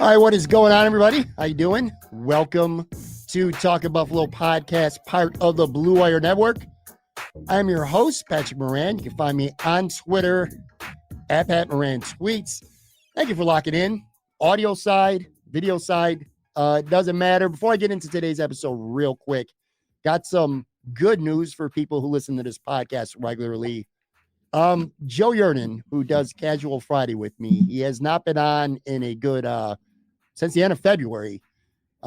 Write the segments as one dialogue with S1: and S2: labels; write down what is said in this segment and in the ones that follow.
S1: All right, what is going on, everybody? How you doing? Welcome to Talking Buffalo podcast, part of the Blue Wire Network. I'm your host, Patrick Moran. You can find me on Twitter at Pat Moran Tweets. Thank you for locking in. Audio side, video side, it doesn't matter. Before I get into today's episode real quick, got some good news for people who listen to this podcast regularly. Joe Jurgens, who does Casual Friday with me, he has not been on in a good since the end of February.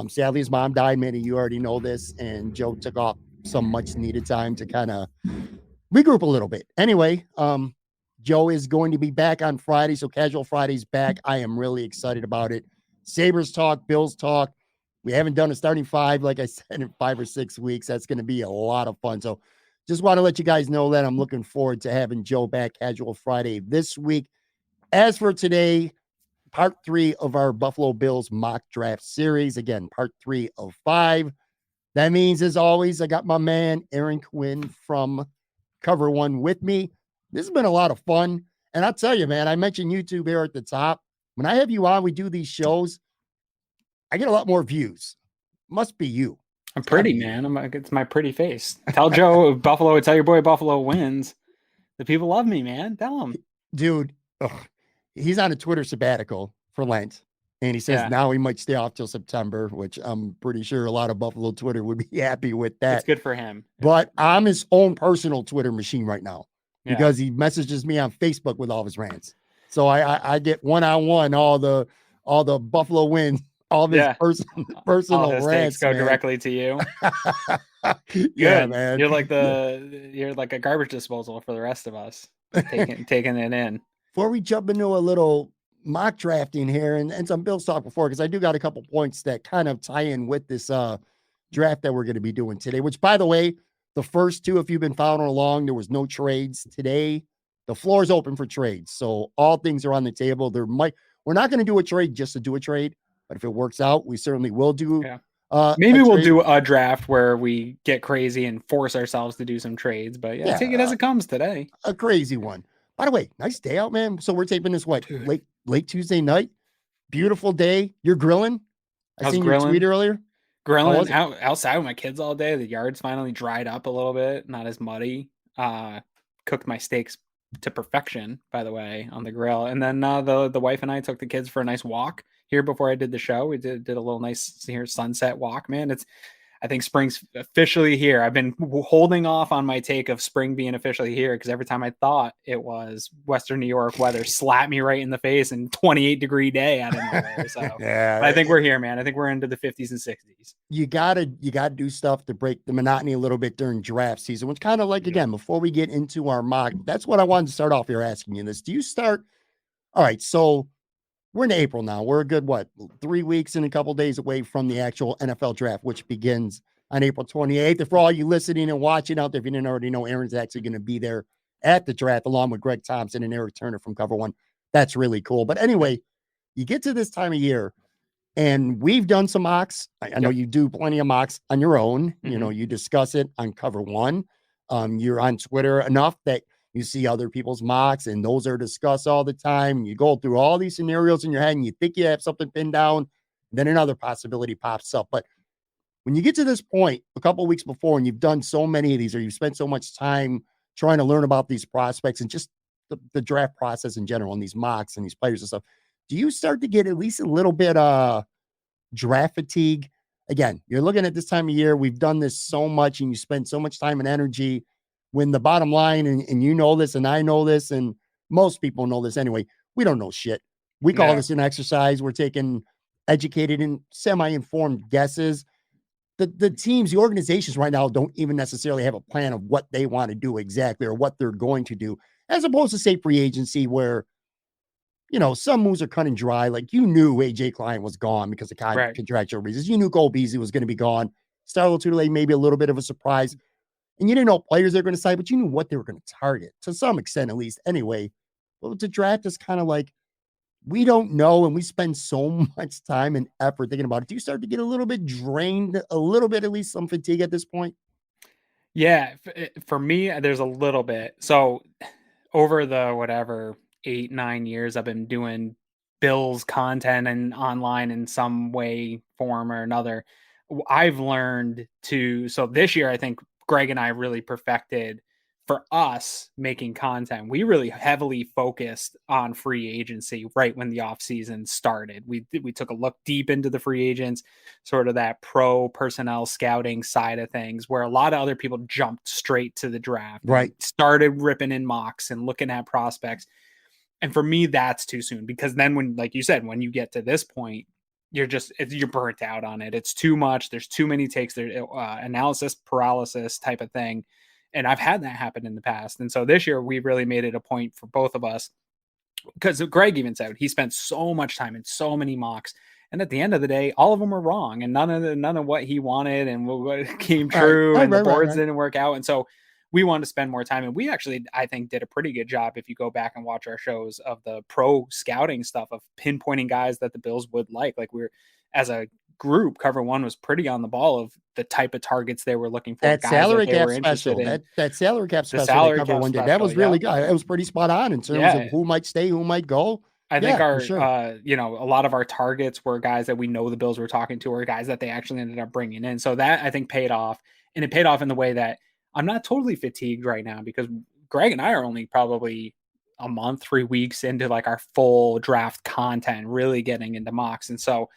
S1: Sadly, his mom died. Many of you already know this, and Joe took off some much needed time to kind of regroup a little bit. Anyway, Joe is going to be back on Friday, so Casual Friday's back. I am really excited about it. Sabres talk, Bills talk. We haven't done a starting five, like I said, in 5 or 6 weeks. That's going to be a lot of fun. So just want to let you guys know that I'm looking forward to having Joe back Casual Friday this week. As for today, part 3 of our Buffalo Bills mock draft series. Again, part 3 of 5. That means, as always, I got my man Aaron Quinn from Cover One with me. This has been a lot of fun. And I'll tell you, man, I mentioned YouTube here at the top. When I have you on, we do these shows, I get a lot more views. Must be you.
S2: I'm pretty, man. It's my pretty face. Tell Joe Buffalo, tell your boy Buffalo wins. The people love me, man. Tell him.
S1: Dude, he's on a Twitter sabbatical for Lent. And he says now he might stay off till September, which I'm pretty sure a lot of Buffalo Twitter would be happy with that.
S2: It's good for him.
S1: But I'm his own personal Twitter machine right now because he messages me on Facebook with all of his rants. So I get one-on-one all the Buffalo wins. All of his personal
S2: all his
S1: rants
S2: go directly to you.
S1: Yeah, man.
S2: You're like a garbage disposal for the rest of us, taking it in.
S1: Before we jump into a little mock drafting here and some Bills talk before, because I do got a couple points that kind of tie in with this draft that we're going to be doing today, which, by the way, the first two, if you've been following along, there was no trades today. The floor is open for trades. So all things are on the table. We're not going to do a trade just to do a trade. But if it works out, we certainly will do.
S2: Maybe we'll do a draft where we get crazy and force ourselves to do some trades. But take it as it comes today.
S1: A crazy one. By the way, nice day out, man. So we're taping this late Tuesday night. Beautiful day. You're grilling. I seen your tweet earlier.
S2: Grilling outside with my kids all day. The yard's finally dried up a little bit, not as muddy. Cooked my steaks to perfection, by the way, on the grill. And then the wife and I took the kids for a nice walk here before I did the show. We did a little nice sunset walk, man. I think spring's officially here. I've been holding off on my take of spring being officially here because every time I thought it was Western New York weather slapped me right in the face and 28-degree day out of nowhere. So I think we're here, man. I think we're into the 50s and 60s. You gotta
S1: do stuff to break the monotony a little bit during draft season, which kind of like, again, before we get into our mock, that's what I wanted to start off here asking you this. Do you start? All right, so we're in April now. We're a good, 3 weeks and a couple days away from the actual NFL draft, which begins on April 28th. And for all you listening and watching out there, if you didn't already know, Aaron's actually going to be there at the draft along with Greg Thompson and Eric Turner from Cover One. That's really cool. But anyway, you get to this time of year, and we've done some mocks. I know you do plenty of mocks on your own. Mm-hmm. You know, you discuss it on Cover One. You're on Twitter enough that you see other people's mocks, and those are discussed all the time. You go through all these scenarios in your head, and you think you have something pinned down. Then another possibility pops up. But when you get to this point a couple of weeks before, and you've done so many of these, or you've spent so much time trying to learn about these prospects and just the draft process in general, and these mocks and these players and stuff, do you start to get at least a little bit draft fatigue? Again, you're looking at this time of year. We've done this so much, and you spend so much time and energy. When the bottom line, and you know this, and I know this, and most people know this anyway, we don't know shit. We call this an exercise. We're taking educated and semi-informed guesses. The teams, the organizations right now don't even necessarily have a plan of what they want to do exactly or what they're going to do, as opposed to, say, free agency where, you know, some moves are cut and dry. Like, you knew A.J. Klein was gone because of contractual reasons. You knew Cole Beasley was going to be gone. Starlo Tudelay, maybe a little bit of a surprise. And you didn't know players they were going to sign, but you knew what they were going to target, to some extent at least. Anyway, but the draft is kind of like, we don't know, and we spend so much time and effort thinking about it. Do you start to get a little bit drained, a little bit, at least some fatigue at this point?
S2: Yeah, for me, there's a little bit. So over the 8-9 years I've been doing Bills content and online in some way, form, or another. I've learned to, so this year, I think Greg and I really perfected for us making content. We really heavily focused on free agency right when the off season started. We took a look deep into the free agents, sort of that pro personnel scouting side of things, where a lot of other people jumped straight to the draft,
S1: Right.
S2: and started ripping in mocks and looking at prospects. And for me, that's too soon, because then when, like you said, when you get to this point, you're burnt out on it. It's too much. There's too many takes. There, analysis paralysis type of thing. And I've had that happen in the past. And so this year we really made it a point for both of us, because Greg even said he spent so much time in so many mocks. And at the end of the day, all of them were wrong, and none of what he wanted and what came true, and the boards didn't work out. And so we wanted to spend more time. And we actually, I think, did a pretty good job, if you go back and watch our shows, of the pro scouting stuff, of pinpointing guys that the Bills would like. Like, we were, as a group, Cover One was pretty on the ball of the type of targets they were looking for,
S1: That
S2: guys
S1: salary
S2: that they
S1: cap
S2: were interested
S1: special,
S2: in.
S1: that salary cap
S2: The
S1: special that
S2: salary
S1: Cover
S2: cap
S1: One did, that was
S2: special,
S1: really
S2: yeah.
S1: good. It was pretty spot on in terms of who might stay, who might go.
S2: I think
S1: Yeah,
S2: our,
S1: for sure.
S2: a lot of our targets were guys that we know the Bills were talking to, or guys that they actually ended up bringing in. So that, I think, paid off. And it paid off in the way that I'm not totally fatigued right now, because Greg and I are only probably a month, 3 weeks into like our full draft content, really getting into mocks. And so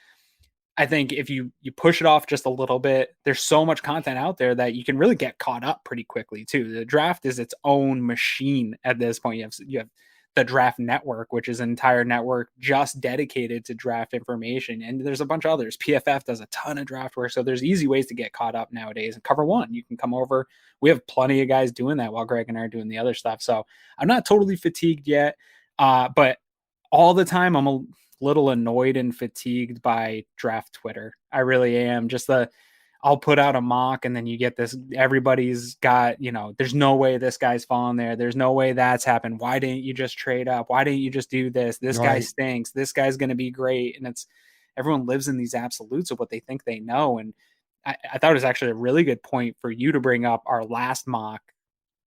S2: I think if you push it off just a little bit, there's so much content out there that you can really get caught up pretty quickly too. The draft is its own machine at this point. You have the Draft Network, which is an entire network just dedicated to draft information, and there's a bunch of others. PFF does a ton of draft work, so there's easy ways to get caught up nowadays. And Cover One, you can come over. We have plenty of guys doing that while Greg and I are doing the other stuff. So I'm not totally fatigued yet, but all the time I'm a little annoyed and fatigued by draft Twitter. I really am. I'll put out a mock, and then you get this, everybody's got, there's no way this guy's falling there. There's no way that's happened. Why didn't you just trade up? Why didn't you just do this? This guy stinks. This guy's going to be great. And everyone lives in these absolutes of what they think they know. And I thought it was actually a really good point for you to bring up our last mock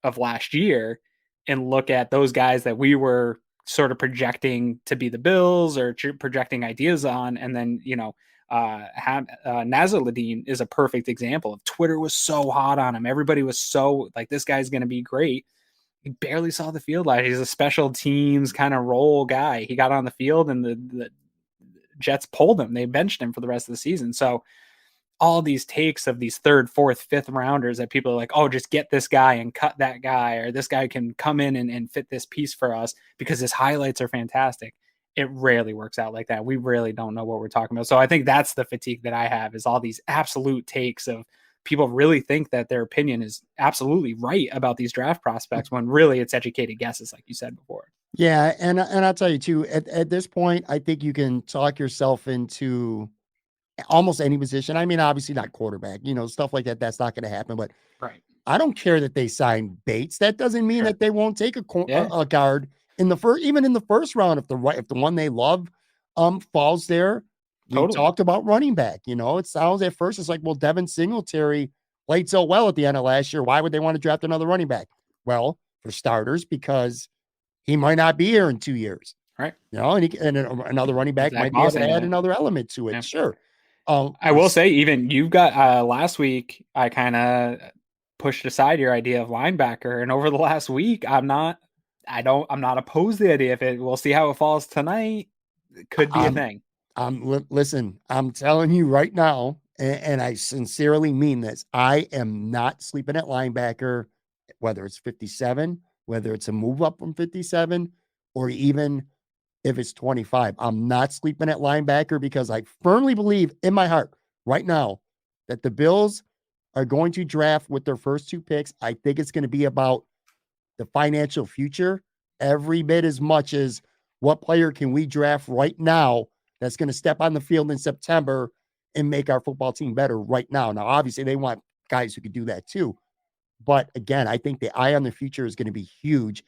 S2: of last year and look at those guys that we were sort of projecting to be the Bills, or projecting ideas on. And then, Nazaladine is a perfect example of, Twitter was so hot on him. Everybody was so like, this guy's going to be great. He barely saw the field last year. He's a special teams kind of role guy. He got on the field, and the Jets pulled him. They benched him for the rest of the season. So all these takes of these third, fourth, fifth rounders that people are like, oh, just get this guy and cut that guy, or this guy can come in and fit this piece for us because his highlights are fantastic. It rarely works out like that. We really don't know what we're talking about. So I think that's the fatigue that I have, is all these absolute takes of people really think that their opinion is absolutely right about these draft prospects, when really it's educated guesses, like you said before.
S1: Yeah. And I'll tell you too, at this point, I think you can talk yourself into almost any position. I mean, obviously not quarterback, stuff like that. That's not going to happen, but
S2: right.
S1: I don't care that they sign Bates. That doesn't mean that they won't take a guard in the first, even in the first round. If the one they love, falls there. We talked about running back, it sounds at first, it's like, well, Devin Singletary played so well at the end of last year. Why would they want to draft another running back? Well, for starters, because he might not be here in 2 years.
S2: Right.
S1: And another running back might be able to add another element to it. Yeah. Sure.
S2: I will say, even you've got last week, I kind of pushed aside your idea of linebacker, and over the last week, I'm not opposed to the idea. We'll see how it falls tonight. It could be a thing.
S1: Listen, I'm telling you right now, and I sincerely mean this, I am not sleeping at linebacker, whether it's 57, whether it's a move up from 57, or even if it's 25. I'm not sleeping at linebacker, because I firmly believe in my heart right now that the Bills are going to draft with their first 2 picks. I think it's going to be about the financial future every bit as much as what player can we draft right now that's going to step on the field in September and make our football team better right now. Now, obviously, they want guys who could do that too. But again, I think the eye on the future is going to be huge.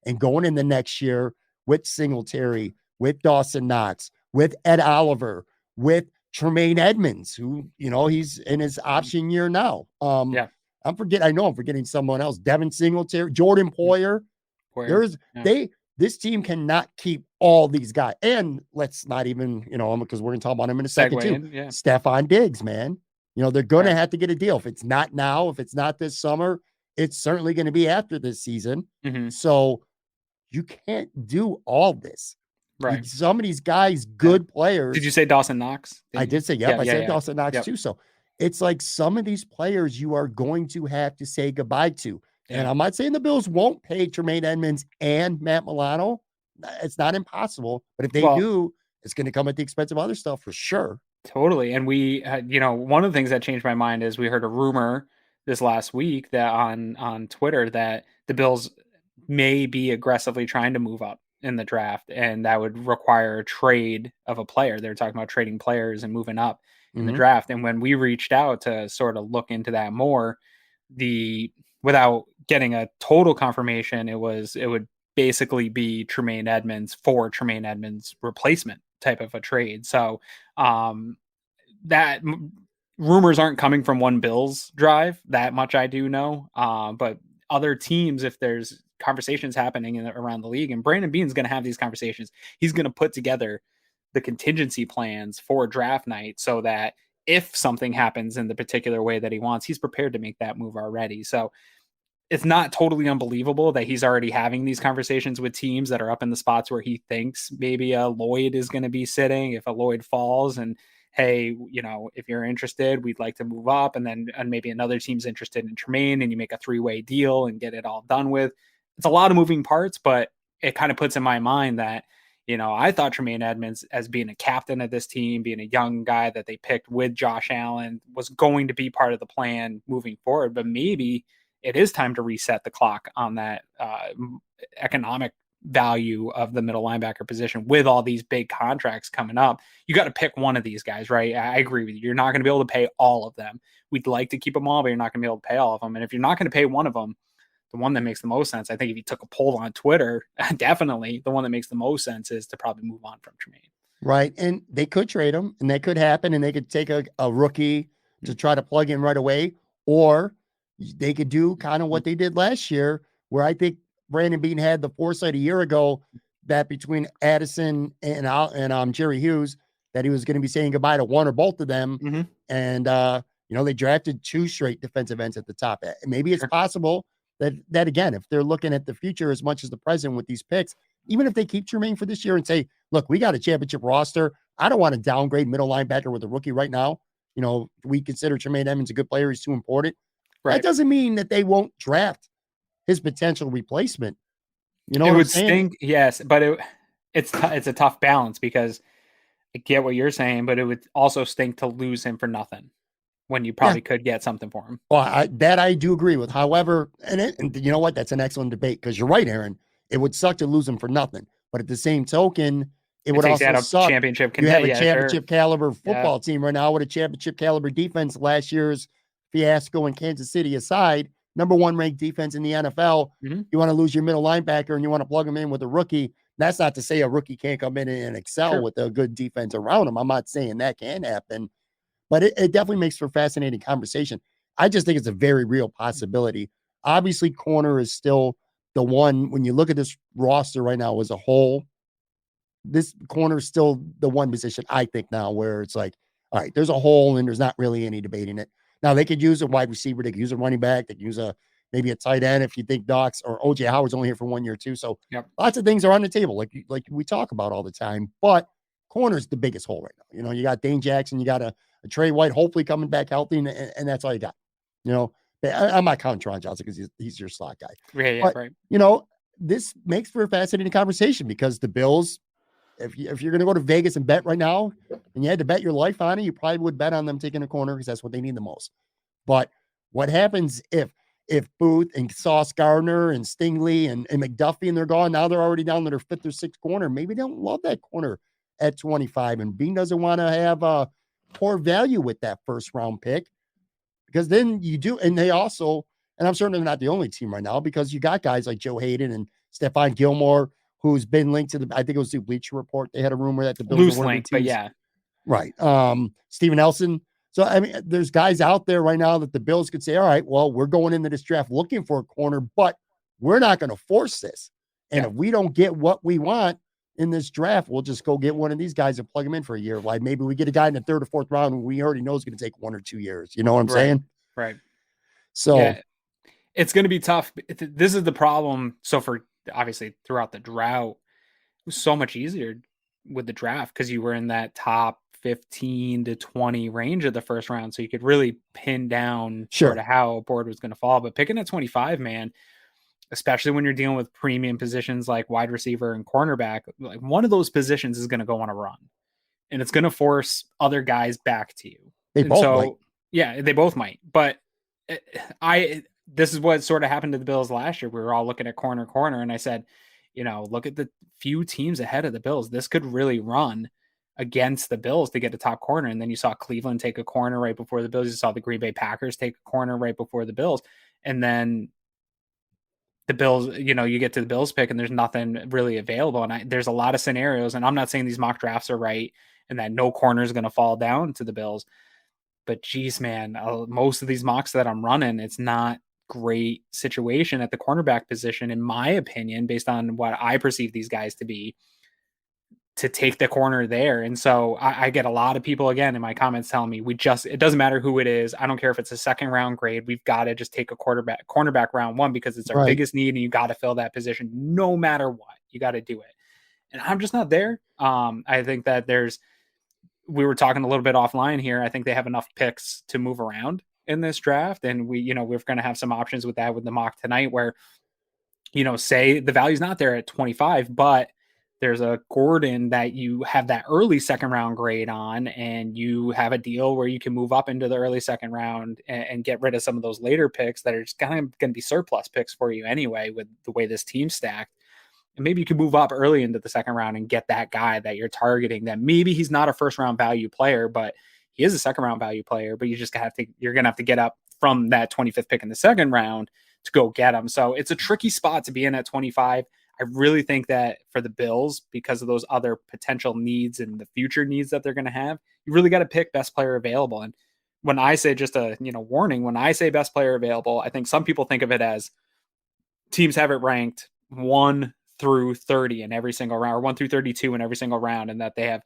S1: And going in the next year with Singletary, with Dawson Knox, with Ed Oliver, with Tremaine Edmonds, who, he's in his option year now. I know I'm forgetting someone else. Devin Singletary, Jordan Poyer. this team cannot keep all these guys. And let's not even, because we're going to talk about him in a second too.
S2: Yeah.
S1: Stephon Diggs, man. They're going to
S2: Right.
S1: have to get a deal. If it's not now, if it's not this summer, it's certainly going to be after this season.
S2: Mm-hmm.
S1: So you can't do all this.
S2: Right.
S1: Some of these guys, good players.
S2: Did you say Dawson Knox?
S1: I did say, I said Dawson Knox too. So it's like some of these players you are going to have to say goodbye to. Yeah. And I'm not saying the Bills won't pay Tremaine Edmonds and Matt Milano. It's not impossible. But if they do, it's going to come at the expense of other stuff for sure.
S2: Totally. And we, one of the things that changed my mind is we heard a rumor this last week that on Twitter that the Bills may be aggressively trying to move up in the draft, and that would require a trade of a player. They're talking about trading players and moving up in the draft. And when we reached out to sort of look into that more, without getting a total confirmation, it would basically be Tremaine Edmonds for Tremaine Edmonds replacement type of a trade. So that rumors aren't coming from one Bills drive, that much I do know. But other teams, if there's conversations happening around the league, and Brandon Beane's going to have these conversations, he's going to put together the contingency plans for draft night so that if something happens in the particular way that he wants, he's prepared to make that move already. So it's not totally unbelievable that he's already having these conversations with teams that are up in the spots where he thinks maybe a Lloyd is going to be sitting if a Lloyd falls, and hey, if you're interested, we'd like to move up, and maybe another team's interested in Tremaine, and you make a 3-way deal and get it all done with. It's a lot of moving parts, but it kind of puts in my mind that, I thought Tremaine Edmonds, as being a captain of this team, being a young guy that they picked with Josh Allen, was going to be part of the plan moving forward. But maybe it is time to reset the clock on that economic value of the middle linebacker position with all these big contracts coming up. You got to pick one of these guys, right? I agree with you. You're not going to be able to pay all of them. We'd like to keep them all, but you're not going to be able to pay all of them. And if you're not going to pay one of them, the one that makes the most sense, I think if you took a poll on Twitter, definitely the one that makes the most sense is to probably move on from Tremaine.
S1: Right. And they could trade him, and that could happen, and they could take a rookie to try to plug in right away, or they could do kind of what they did last year, where I think Brandon Beane had the foresight a year ago that between Addison and Jerry Hughes, that he was going to be saying goodbye to one or both of them.
S2: Mm-hmm.
S1: And, they drafted 2 straight defensive ends at the top. Maybe it's possible that again, if they're looking at the future as much as the present with these picks, even if they keep Tremaine for this year and say, look, we got a championship roster, I don't want to downgrade middle linebacker with a rookie right now. We consider Tremaine Edmonds a good player. He's too important. Right. That doesn't mean that they won't draft his potential replacement. It
S2: would stink, yes, but it's a tough balance, because I get what you're saying, but it would also stink to lose him for nothing when you probably could get something for him.
S1: Well, I do agree with. However, and you know what? That's an excellent debate, because you're right, Aaron. It would suck to lose him for nothing, but at the same token, it would also suck.
S2: Championship
S1: you have a championship caliber football team right now with a championship caliber defense. Last year's fiasco in Kansas City aside, number 1 ranked defense in the NFL.
S2: Mm-hmm.
S1: You want to lose your middle linebacker and you want to plug him in with a rookie. That's not to say a rookie can't come in and excel with a good defense around him. I'm not saying that can happen, but it definitely makes for fascinating conversation. I just think it's a very real possibility. Obviously, corner is still the one. When you look at this roster right now as a whole, this corner is still the one position I think now where it's like, all right, there's a hole and there's not really any debating it. Now, they could use a wide receiver. They could use a running back. They could use maybe a tight end if you think Docs or O.J. Howard's only here for 1 year too. So lots of things are on the table, like we talk about all the time. But corner's the biggest hole right now. You got Dane Jackson. You got a Trey White hopefully coming back healthy, and that's all you got. I'm not counting Treylon Johnson because he's your slot guy.
S2: Yeah,
S1: but,
S2: right.
S1: This makes for a fascinating conversation, because the Bills, if you're going to go to Vegas and bet right now, and you had to bet your life on it, you probably would bet on them taking a corner because that's what they need the most. But what happens if Booth and Sauce Gardner and Stingley and McDuffie and they're gone? Now they're already down to their 5th or 6th corner. Maybe they don't love that corner at 25, and Beane doesn't want to have a poor value with that 1st round pick, because then you do. And they also, and I'm certainly not the only team right now, because you got guys like Joe Hayden and Stephon Gilmore, who's been linked to I think it was the Bleacher Report. They had a rumor that the Bills
S2: loose link, but yeah.
S1: Right. Steven Nelson. So, I mean, there's guys out there right now that the Bills could say, all right, well, we're going into this draft looking for a corner, but we're not going to force this. And if we don't get what we want in this draft, we'll just go get one of these guys and plug them in for a year. Like maybe we get a guy in the third or fourth round who we already know is going to take 1 or 2 years. You know what I'm saying?
S2: Right.
S1: So
S2: Yeah, it's going to be tough. This is the problem. So for obviously throughout the drought, it was so much easier with the draft because you were in that top 15 to 20 range of the first round. So you could really pin down sort
S1: sure.
S2: of how a board was going to fall. But picking at 25, man, especially when you're dealing with premium positions like wide receiver and cornerback, like one of those positions is going to go on a run and it's going to force other guys back to you.
S1: They
S2: And
S1: both might.
S2: so, yeah, they both might. But this is what sort of happened to the Bills last year. We were all looking at corner, and I said, look at the few teams ahead of the Bills. This could really run against the Bills to get a top corner. And then you saw Cleveland take a corner right before the Bills. You saw the Green Bay Packers take a corner right before the Bills. And then the Bills, you get to the Bills pick and there's nothing really available. And there's a lot of scenarios, and I'm not saying these mock drafts are right and that no corner is going to fall down to the Bills. But geez, man, most of these mocks that I'm running, it's not great situation at the cornerback position, in my opinion, based on what I perceive these guys to be, to take the corner there. And so I get a lot of people again in my comments telling me it doesn't matter who it is. I don't care if it's a second round grade. We've got to just take a cornerback round one because it's our biggest need and you got to fill that position no matter what. You got to do it. And I'm just not there. I think that we were talking a little bit offline here. I think they have enough picks to move around in this draft. And we're going to have some options with that with the mock tonight where, say the value's not there at 25, but there's a Gordon that you have that early second round grade on, and you have a deal where you can move up into the early second round and get rid of some of those later picks that are just kind of going to be surplus picks for you anyway, with the way this team's stacked. And maybe you can move up early into the second round and get that guy that you're targeting, that maybe he's not a first round value player, but he is a second round value player, but you're going to have to get up from that 25th pick in the second round to go get him. So it's a tricky spot to be in at 25. I really think that for the Bills, because of those other potential needs and the future needs that they're going to have, you really got to pick best player available. And when I say, just a warning, when I say best player available, I think some people think of it as teams have it ranked 1 through 30 in every single round, or 1 through 32 in every single round, and that they have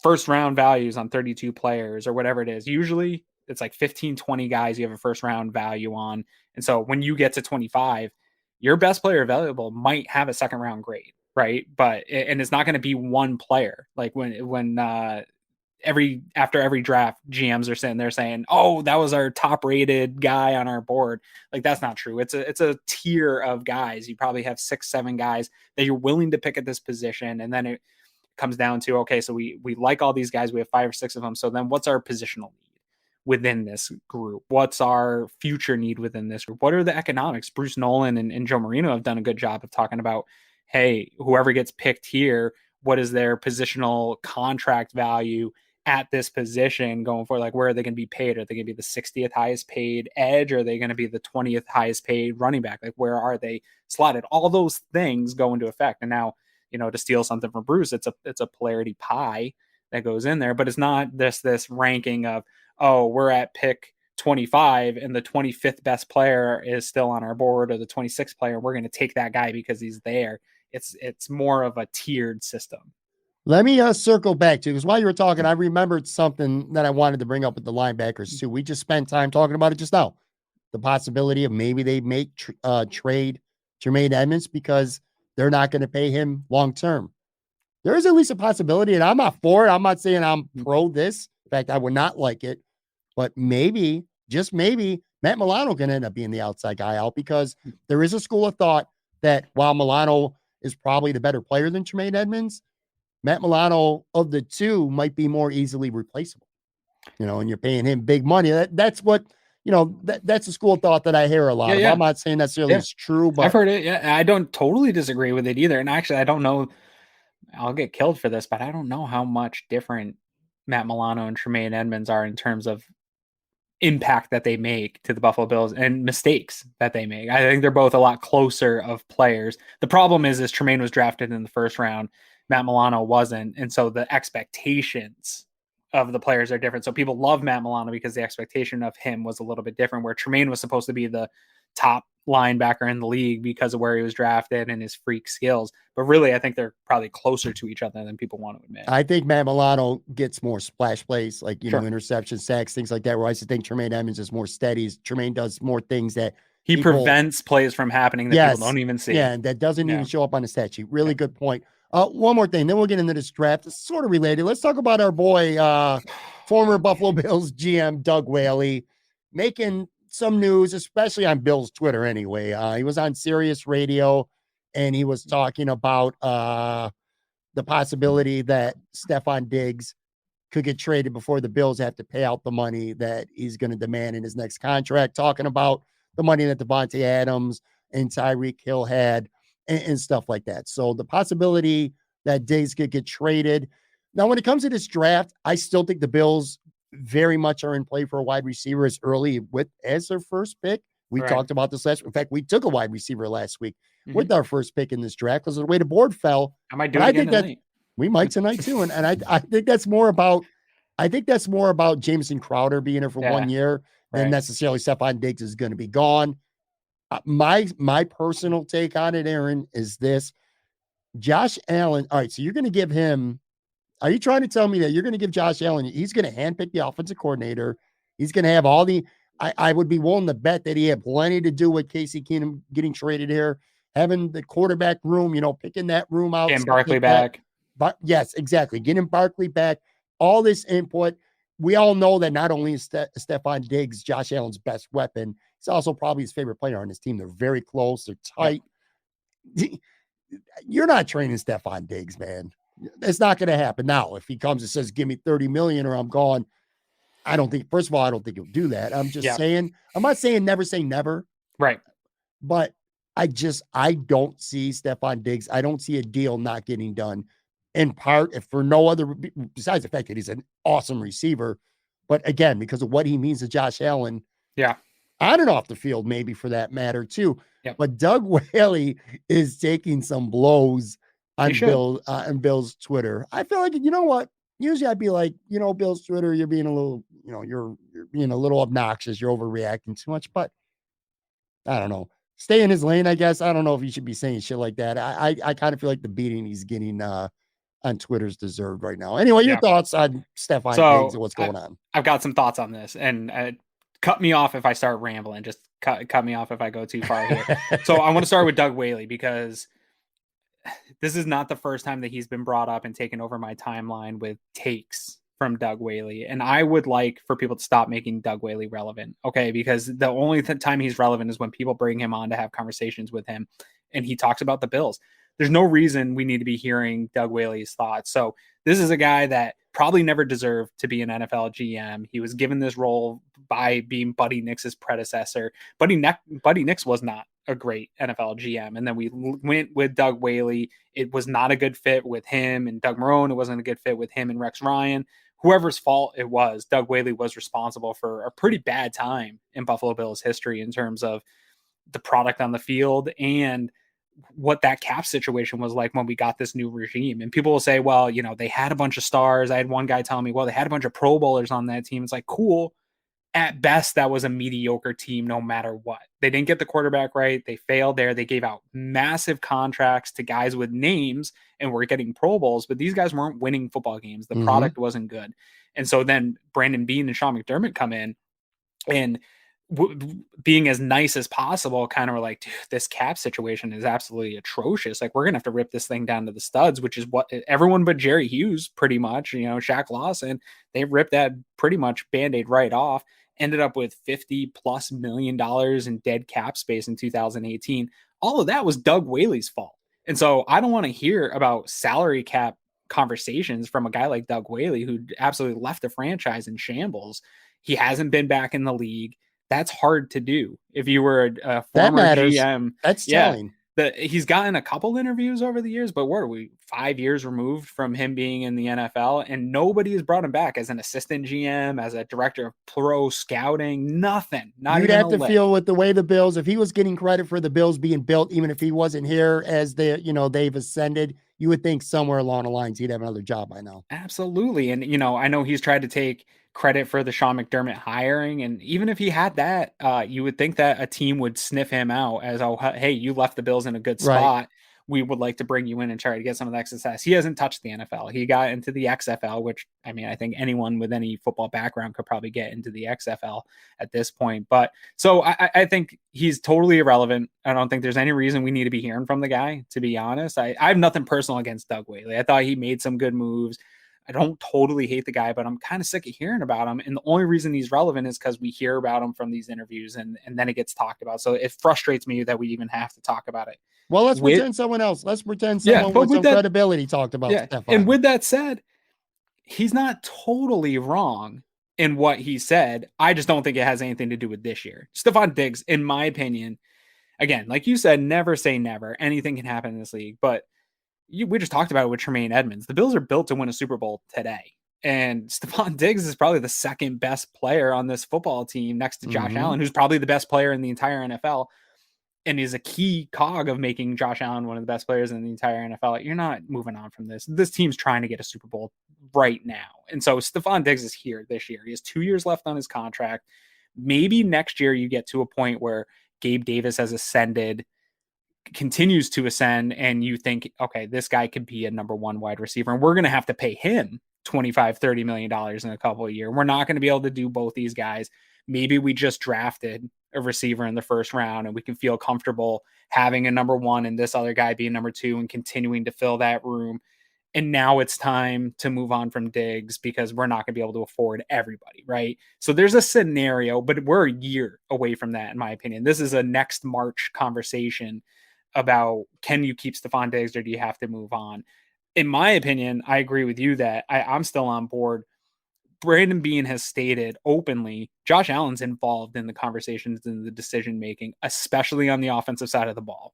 S2: first round values on 32 players or whatever it is. Usually it's like 15, 20 guys you have a first round value on. And so when you get to 25, your best player available might have a second round grade, right? And it's not going to be one player. Like when after every draft, GMs are sitting there saying, "Oh, that was our top rated guy on our board." Like that's not true. It's a tier of guys. You probably have 6, 7 guys that you're willing to pick at this position, and then it comes down to, okay, so we like all these guys. We have 5 or 6 of them. So then what's our positional need within this group? What's our future need within this group? What are the economics? Bruce Nolan and Joe Marino have done a good job of talking about, hey, whoever gets picked here, what is their positional contract value at this position going forward? Like, where are they going to be paid? Are they going to be the 60th highest paid edge? Or are they going to be the 20th highest paid running back? Like, where are they slotted? All those things go into effect. And now, to steal something from Bruce, it's a polarity pie that goes in there, but it's not this ranking of, oh, we're at pick 25 and the 25th best player is still on our board, or the 26th player, we're going to take that guy because he's there. It's more of a tiered system.
S1: Let me circle back to, because while you were talking, I remembered something that I wanted to bring up with the linebackers too. We just spent time talking about it just now. The possibility of maybe they make trade Jermaine Edmonds because they're not going to pay him long term. There is at least a possibility, and I'm not for it. I'm not saying I'm pro this. In fact, I would not like it. But maybe, just maybe, Matt Milano can end up being the outside guy out, because there is a school of thought that while Milano is probably the better player than Jermaine Edmonds, Matt Milano of the two might be more easily replaceable. And you're paying him big money. That's what, that's a school of thought that I hear a lot of. I'm not saying necessarily it's true, but
S2: I've heard it. Yeah. I don't totally disagree with it either. And actually, I don't know, I'll get killed for this, but I don't know how much different Matt Milano and Tremaine Edmonds are in terms of impact that they make to the Buffalo Bills and mistakes that they make. I think they're both a lot closer of players. The problem is Tremaine was drafted in the first round, Matt Milano wasn't. And so the expectations of the players are different. So people love Matt Milano because the expectation of him was a little bit different, where Tremaine was supposed to be the top linebacker in the league because of where he was drafted and his freak skills. But really, I think they're probably closer to each other than people want to admit.
S1: I think Matt Milano gets more splash plays, like,
S2: Sure.
S1: interception, sacks, things like that, where I just think Tremaine Edmonds is more steady. Tremaine does more things that
S2: He
S1: people,
S2: prevents plays from happening that people don't even see.
S1: Yeah, and that doesn't even show up on the stat sheet. Really good point. One more thing, then we'll get into this draft. It's sort of related. Let's talk about our boy, former Buffalo Bills GM, Doug Whaley, making some news, especially on Bills Twitter anyway. He was on Sirius Radio, and he was talking about the possibility that Stefon Diggs could get traded before the Bills have to pay out the money that he's going to demand in his next contract, talking about the money that Devontae Adams and Tyreek Hill had and stuff like that. So the possibility that Diggs could get traded. Now, when it comes to this draft, I still think the Bills very much are in play for a wide receiver as early as their first pick. We talked about this last week. In fact, we took a wide receiver last week with our first pick in this draft because of the way the board fell.
S2: I might do it again tonight.
S1: We might tonight too. And I think that's more about Jameson Crowder being here for 1 year than necessarily Stefon Diggs is going to be gone. My personal take on it, Aaron, is this. Josh Allen. All right, so you're going to give him. Are you trying to tell me that you're going to give Josh Allen? He's going to handpick the offensive coordinator. He's going to have all the. I would be willing to bet that he had plenty to do with Casey Keenum getting traded here, having the quarterback room, picking that room out.
S2: Getting Barkley back.
S1: But yes, exactly. Getting Barkley back. All this input. We all know that not only is Stefon Diggs Josh Allen's best weapon, he's also probably his favorite player on his team. They're very close. They're tight. Yep. You're not training Stefon Diggs, man. It's not going to happen. Now, if he comes and says, give me $30 million or I'm gone, I don't think, first of all, I don't think he'll do that. I'm just saying, I'm not saying never say never.
S2: Right.
S1: But I don't see Stefon Diggs. I don't see a deal not getting done, in part, if for no other, besides the fact that he's an awesome receiver. But again, because of what he means to Josh Allen.
S2: Yeah.
S1: On and off the field, maybe for that matter too.
S2: Yep.
S1: But Doug Whaley is taking some blows on Bill's Twitter. I feel like, you know what? Usually I'd be like, Bill's Twitter, you're being a little, you're being a little obnoxious. You're overreacting too much. But I don't know. Stay in his lane, I guess. I don't know if he should be saying shit like that. I kind of feel like the beating he's getting on Twitter's deserved right now. Anyway, your thoughts on Stefon Diggs and what's going on?
S2: I've got some thoughts on this, and cut me off if I start rambling. Just cut me off if I go too far here. So I want to start with Doug Whaley because this is not the first time that he's been brought up and taken over my timeline with takes from Doug Whaley. And I would like for people to stop making Doug Whaley relevant. Okay. Because the only time he's relevant is when people bring him on to have conversations with him and he talks about the Bills. There's no reason we need to be hearing Doug Whaley's thoughts. So this is a guy that probably never deserved to be an NFL GM. He was given this role by being Buddy Nix's predecessor. Buddy Nix was not a great NFL GM. And then we went with Doug Whaley. It was not a good fit with him and Doug Marrone. It wasn't a good fit with him and Rex Ryan. Whoever's fault it was, Doug Whaley was responsible for a pretty bad time in Buffalo Bills history in terms of the product on the field and what that cap situation was like when we got this new regime. And people will say, well, they had a bunch of stars. I had one guy tell me, well, they had a bunch of Pro Bowlers on that team. It's like, cool. At best, that was a mediocre team no matter what. They didn't get the quarterback right. They failed there. They gave out massive contracts to guys with names and were getting Pro Bowls, but these guys weren't winning football games. The product wasn't good. And so then Brandon Beane and Sean McDermott come in and being as nice as possible, kind of were like, dude, this cap situation is absolutely atrocious. Like, we're going to have to rip this thing down to the studs, which is what everyone but Jerry Hughes, pretty much, Shaq Lawson, they ripped that pretty much Band-Aid right off. Ended up with $50+ million in dead cap space in 2018. All of that was Doug Whaley's fault. And so I don't want to hear about salary cap conversations from a guy like Doug Whaley, who absolutely left the franchise in shambles. He hasn't been back in the league. That's hard to do. If you were a former GM,
S1: that's telling.
S2: He's gotten a couple interviews over the years, but what are we, 5 years removed from him being in the NFL, and nobody has brought him back as an assistant GM, as a director of pro scouting, nothing.
S1: You'd have to feel with the way the Bills, if he was getting credit for the Bills being built, even if he wasn't here as they've ascended, you would think somewhere along the lines he'd have another job by now.
S2: Absolutely. And, I know he's tried to take credit for the Sean McDermott hiring. And even if he had that, you would think that a team would sniff him out as, oh, hey, you left the Bills in a good
S1: Right.
S2: spot. We would like to bring you in and try to get some of that success. He hasn't touched the NFL. He got into the XFL, which, I mean, I think anyone with any football background could probably get into the XFL at this point. But so I think he's totally irrelevant. I don't think there's any reason we need to be hearing from the guy, to be honest. I have nothing personal against Doug Whaley. I thought he made some good moves. I don't totally hate the guy, but I'm kind of sick of hearing about him. And the only reason he's relevant is because we hear about him from these interviews and then it gets talked about. So it frustrates me that we even have to talk about it.
S1: Well, let's pretend someone else. Let's pretend someone with some credibility talked about Stephon.
S2: And with that said, he's not totally wrong in what he said. I just don't think it has anything to do with this year. Stefon Diggs, in my opinion, again, like you said, never say never. Anything can happen in this league. But we just talked about it with Tremaine Edmonds. The Bills are built to win a Super Bowl today. And Stefon Diggs is probably the second best player on this football team next to Josh Allen, who's probably the best player in the entire NFL. And is a key cog of making Josh Allen one of the best players in the entire NFL. You're not moving on from this. This team's trying to get a Super Bowl right now. And so Stefon Diggs is here this year. He has 2 years left on his contract. Maybe next year you get to a point where Gabe Davis has ascended, continues to ascend, and you think, okay, this guy could be a number one wide receiver. And we're going to have to pay him $25-30 million in a couple of years. We're not going to be able to do both these guys. Maybe we just drafted a receiver in the first round and we can feel comfortable having a number one and this other guy being number two and continuing to fill that room. And now it's time to move on from Diggs because we're not going to be able to afford everybody, right? So there's a scenario, but we're a year away from that, in my opinion. This is a next March conversation about, can you keep Stefon Diggs or do you have to move on? In my opinion, I agree with you that I'm still on board. Brandon Beane has stated openly, Josh Allen's involved in the conversations and the decision making, especially on the offensive side of the ball.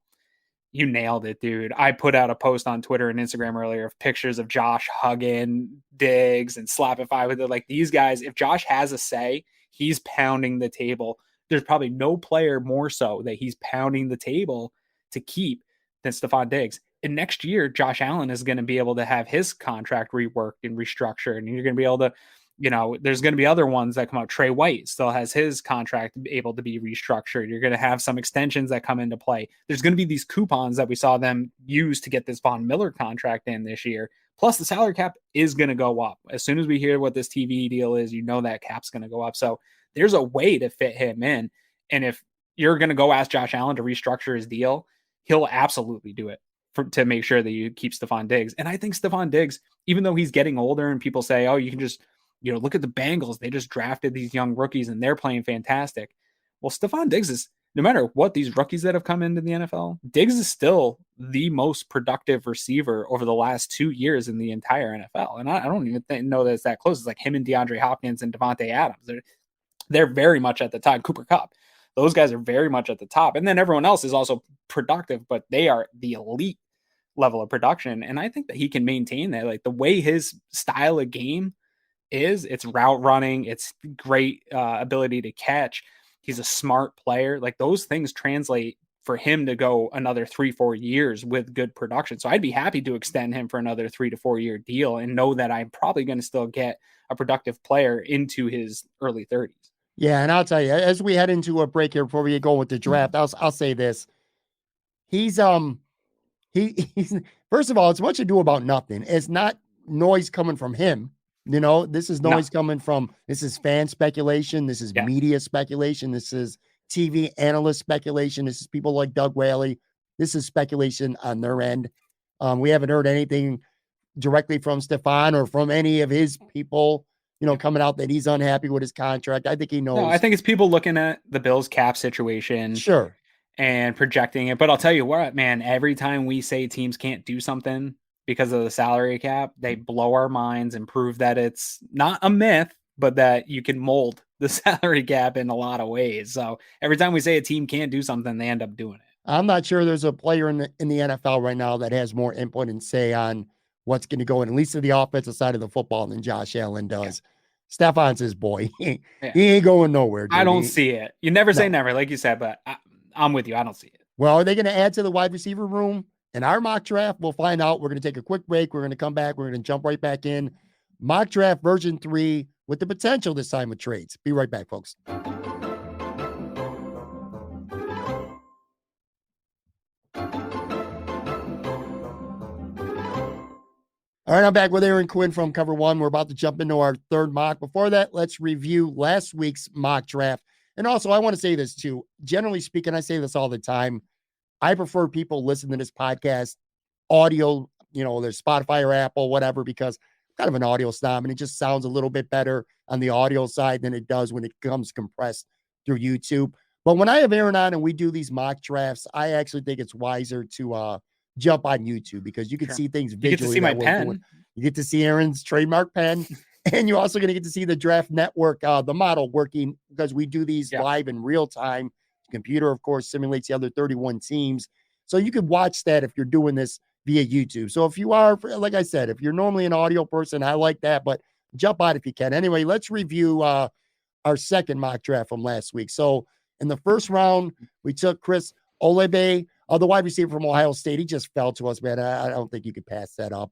S2: You nailed it, dude. I put out a post on Twitter and Instagram earlier of pictures of Josh hugging Diggs and Slapify with it. Like, these guys, if Josh has a say, he's pounding the table. There's probably no player more so that he's pounding the table to keep than Stefon Diggs. And next year, Josh Allen is going to be able to have his contract reworked and restructured. And you're going to be able to, there's going to be other ones that come out. Trey White still has his contract able to be restructured. You're going to have some extensions that come into play. There's going to be these coupons that we saw them use to get this Von Miller contract in this year. Plus, the salary cap is going to go up. As soon as we hear what this TV deal is, that cap's going to go up. So there's a way to fit him in. And if you're going to go ask Josh Allen to restructure his deal, he'll absolutely do it to make sure that you keep Stefon Diggs. And I think Stefon Diggs, even though he's getting older and people say, oh, you can just, look at the Bengals. They just drafted these young rookies and they're playing fantastic. Well, Stefon Diggs is, no matter what these rookies that have come into the NFL, Diggs is still the most productive receiver over the last 2 years in the entire NFL. And I don't even know that it's that close. It's like him and DeAndre Hopkins and Devontae Adams. They're very much at the top. Cooper Kupp. Those guys are very much at the top. And then everyone else is also productive, but they are the elite level of production. And I think that he can maintain that. Like, the way his style of game is, it's route running, it's great ability to catch. He's a smart player. Like, those things translate for him to go another 3-4 years with good production. So I'd be happy to extend him for another 3 to 4 year deal and know that I'm probably going to still get a productive player into his early 30s.
S1: Yeah, and I'll tell you, as we head into a break here before we get going with the draft, I'll say this. He's he's first of all, it's much ado about nothing. It's not noise coming from him. This is noise coming from, this is fan speculation. This is media speculation. This is TV analyst speculation. This is people like Doug Whaley. This is speculation on their end. We haven't heard anything directly from Stefon or from any of his people, coming out that he's unhappy with his contract. I think he knows.
S2: No, I think it's people looking at the Bills cap situation.
S1: Sure.
S2: And projecting it. But I'll tell you what, man, every time we say teams can't do something because of the salary cap, they blow our minds and prove that it's not a myth, but that you can mold the salary cap in a lot of ways. So every time we say a team can't do something, they end up doing it.
S1: I'm not sure there's a player in the NFL right now that has more input and say on what's going to go in, at least to the offensive side of the football, than Josh Allen does. Yeah. Stefon's his boy. He ain't going nowhere. Dude.
S2: I don't see it. You never say never, like you said, but I'm with you. I don't see it.
S1: Well, are they going to add to the wide receiver room? In our mock draft, we'll find out. We're going to take a quick break. We're going to come back. We're going to jump right back in. Mock draft version 3 with the potential this time with trades. Be right back, folks. All right, I'm back with Aaron Quinn from Cover One. We're about to jump into our third mock. Before that, let's review last week's mock draft. And also, I want to say this too. Generally speaking, I say this all the time. I prefer people listen to this podcast audio, there's Spotify or Apple, whatever, because I'm kind of an audio snob and it just sounds a little bit better on the audio side than it does when it comes compressed through YouTube. But when I have Aaron on and we do these mock drafts, I actually think it's wiser to jump on YouTube because you can see things visually.
S2: You get to see my pen.
S1: You get to see Aaron's trademark pen. And you're also going to get to see the Draft Network, the model working because we do these live in real time. The computer, of course, simulates the other 31 teams. So you could watch that if you're doing this via YouTube. So if you are, like I said, if you're normally an audio person, I like that, but jump on if you can. Anyway, let's review our second mock draft from last week. So in the first round, we took Chris Olave, the wide receiver from Ohio State. He just fell to us, man. I don't think you could pass that up.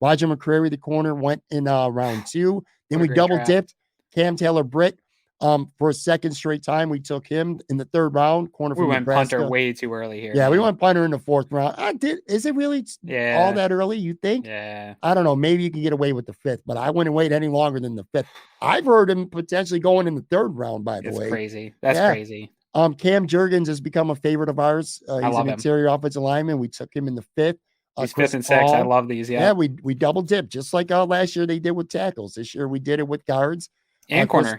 S1: Roger McCreary, the corner, went in round 2. Then we double dipped Cam Taylor-Britt for a second straight time. We took him in the third round. Corner from Nebraska.
S2: We went punter way too early here.
S1: Yeah, we went punter in the fourth round. Is it really all that early, you think?
S2: Yeah.
S1: I don't know. Maybe you can get away with the fifth, but I wouldn't wait any longer than the fifth. I've heard him potentially going in the third round, by the way.
S2: That's crazy. That's crazy.
S1: Cam Jurgens has become a favorite of ours. He's an interior offensive lineman. We took him in the fifth.
S2: He's fifth and sixth. I love these. Yeah,
S1: we double dipped just like last year they did with tackles. This year we did it with guards
S2: and corner.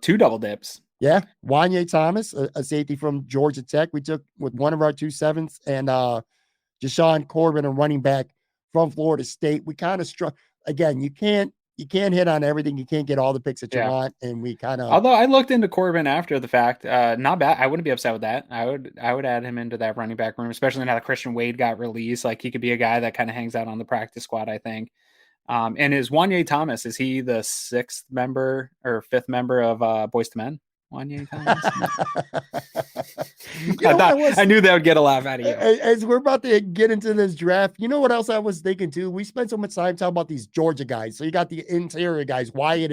S2: Two double dips.
S1: Yeah, Wanye Thomas, a safety from Georgia Tech. We took with one of our 2 sevenths, and Jashawn Corbin, a running back from Florida State. We kind of struck again. You can't hit on everything. You can't get all the picks that you want, and we kind of.
S2: Although I looked into Corbin after the fact, not bad. I wouldn't be upset with that. I would add him into that running back room, especially now that Christian Wade got released. Like he could be a guy that kind of hangs out on the practice squad, I think. And is Wanye Thomas? Is he the 6th member or 5th member of Boys to Men? Wanye Thomas. I knew that would get a laugh out of you.
S1: As we're about to get into this draft, you know what else I was thinking too? We spent so much time talking about these Georgia guys. So you got the interior guys, Wyatt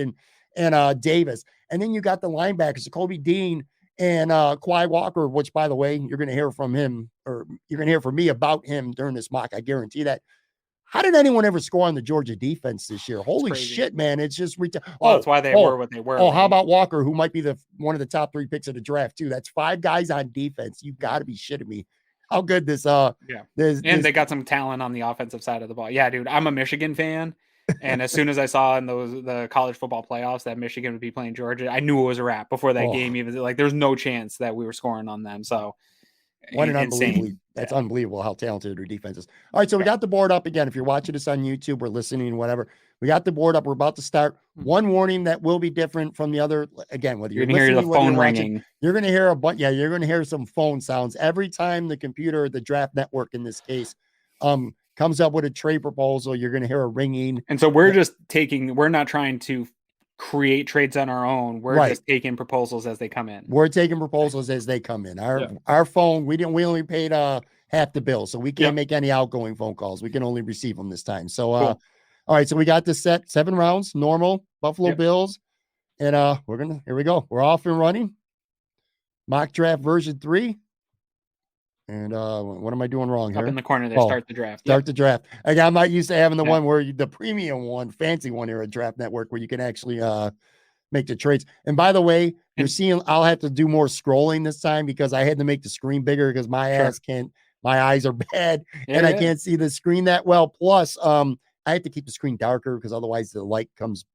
S1: and Davis, and then you got the linebackers, Kobe Dean and Quay Walker, which by the way, you're going to hear from him, or you're going to hear from me about him during this mock. I guarantee that. How did anyone ever score on the Georgia defense this year? Holy shit, man. It's just
S2: that's why they were what they were.
S1: Oh, how about Walker, who might be one of the top 3 picks of the draft, too? That's 5 guys on defense. You got to be shitting me. How good this
S2: they got some talent on the offensive side of the ball. Yeah, dude. I'm a Michigan fan. And as soon as I saw in the college football playoffs that Michigan would be playing Georgia, I knew it was a wrap before that game. Even like there's no chance that we were scoring on them. So
S1: what an unbelievable. That's unbelievable how talented their defense is. All right, so we got the board up again. If you're watching this on YouTube or listening, whatever, we got the board up. We're about to start. One warning that will be different from the other. Again, whether you're listening,
S2: hear the phone ringing,
S1: you're going to hear a bunch. Yeah, you're going to hear some phone sounds every time the computer, the Draft Network in this case, comes up with a trade proposal. You're going to hear a ringing.
S2: And so we're not trying to create trades on our own. We're just taking proposals as they come in.
S1: We're taking proposals as they come in. Our phone, we only paid half the bill, so we can't make any outgoing phone calls. We can only receive them this time. So all right, so we got this set 7 rounds, normal Buffalo Bills, and here we go. We're off and running. Mock draft version 3. And what am I doing wrong here?
S2: Up in the corner there, start the draft.
S1: Start the draft. Again, I'm not used to having the one where the premium one, fancy one here at Draft Network, where you can actually make the trades. And by the way, you're seeing I'll have to do more scrolling this time because I had to make the screen bigger because my eyes are bad and I can't see the screen that well. Plus, I have to keep the screen darker because otherwise the light comes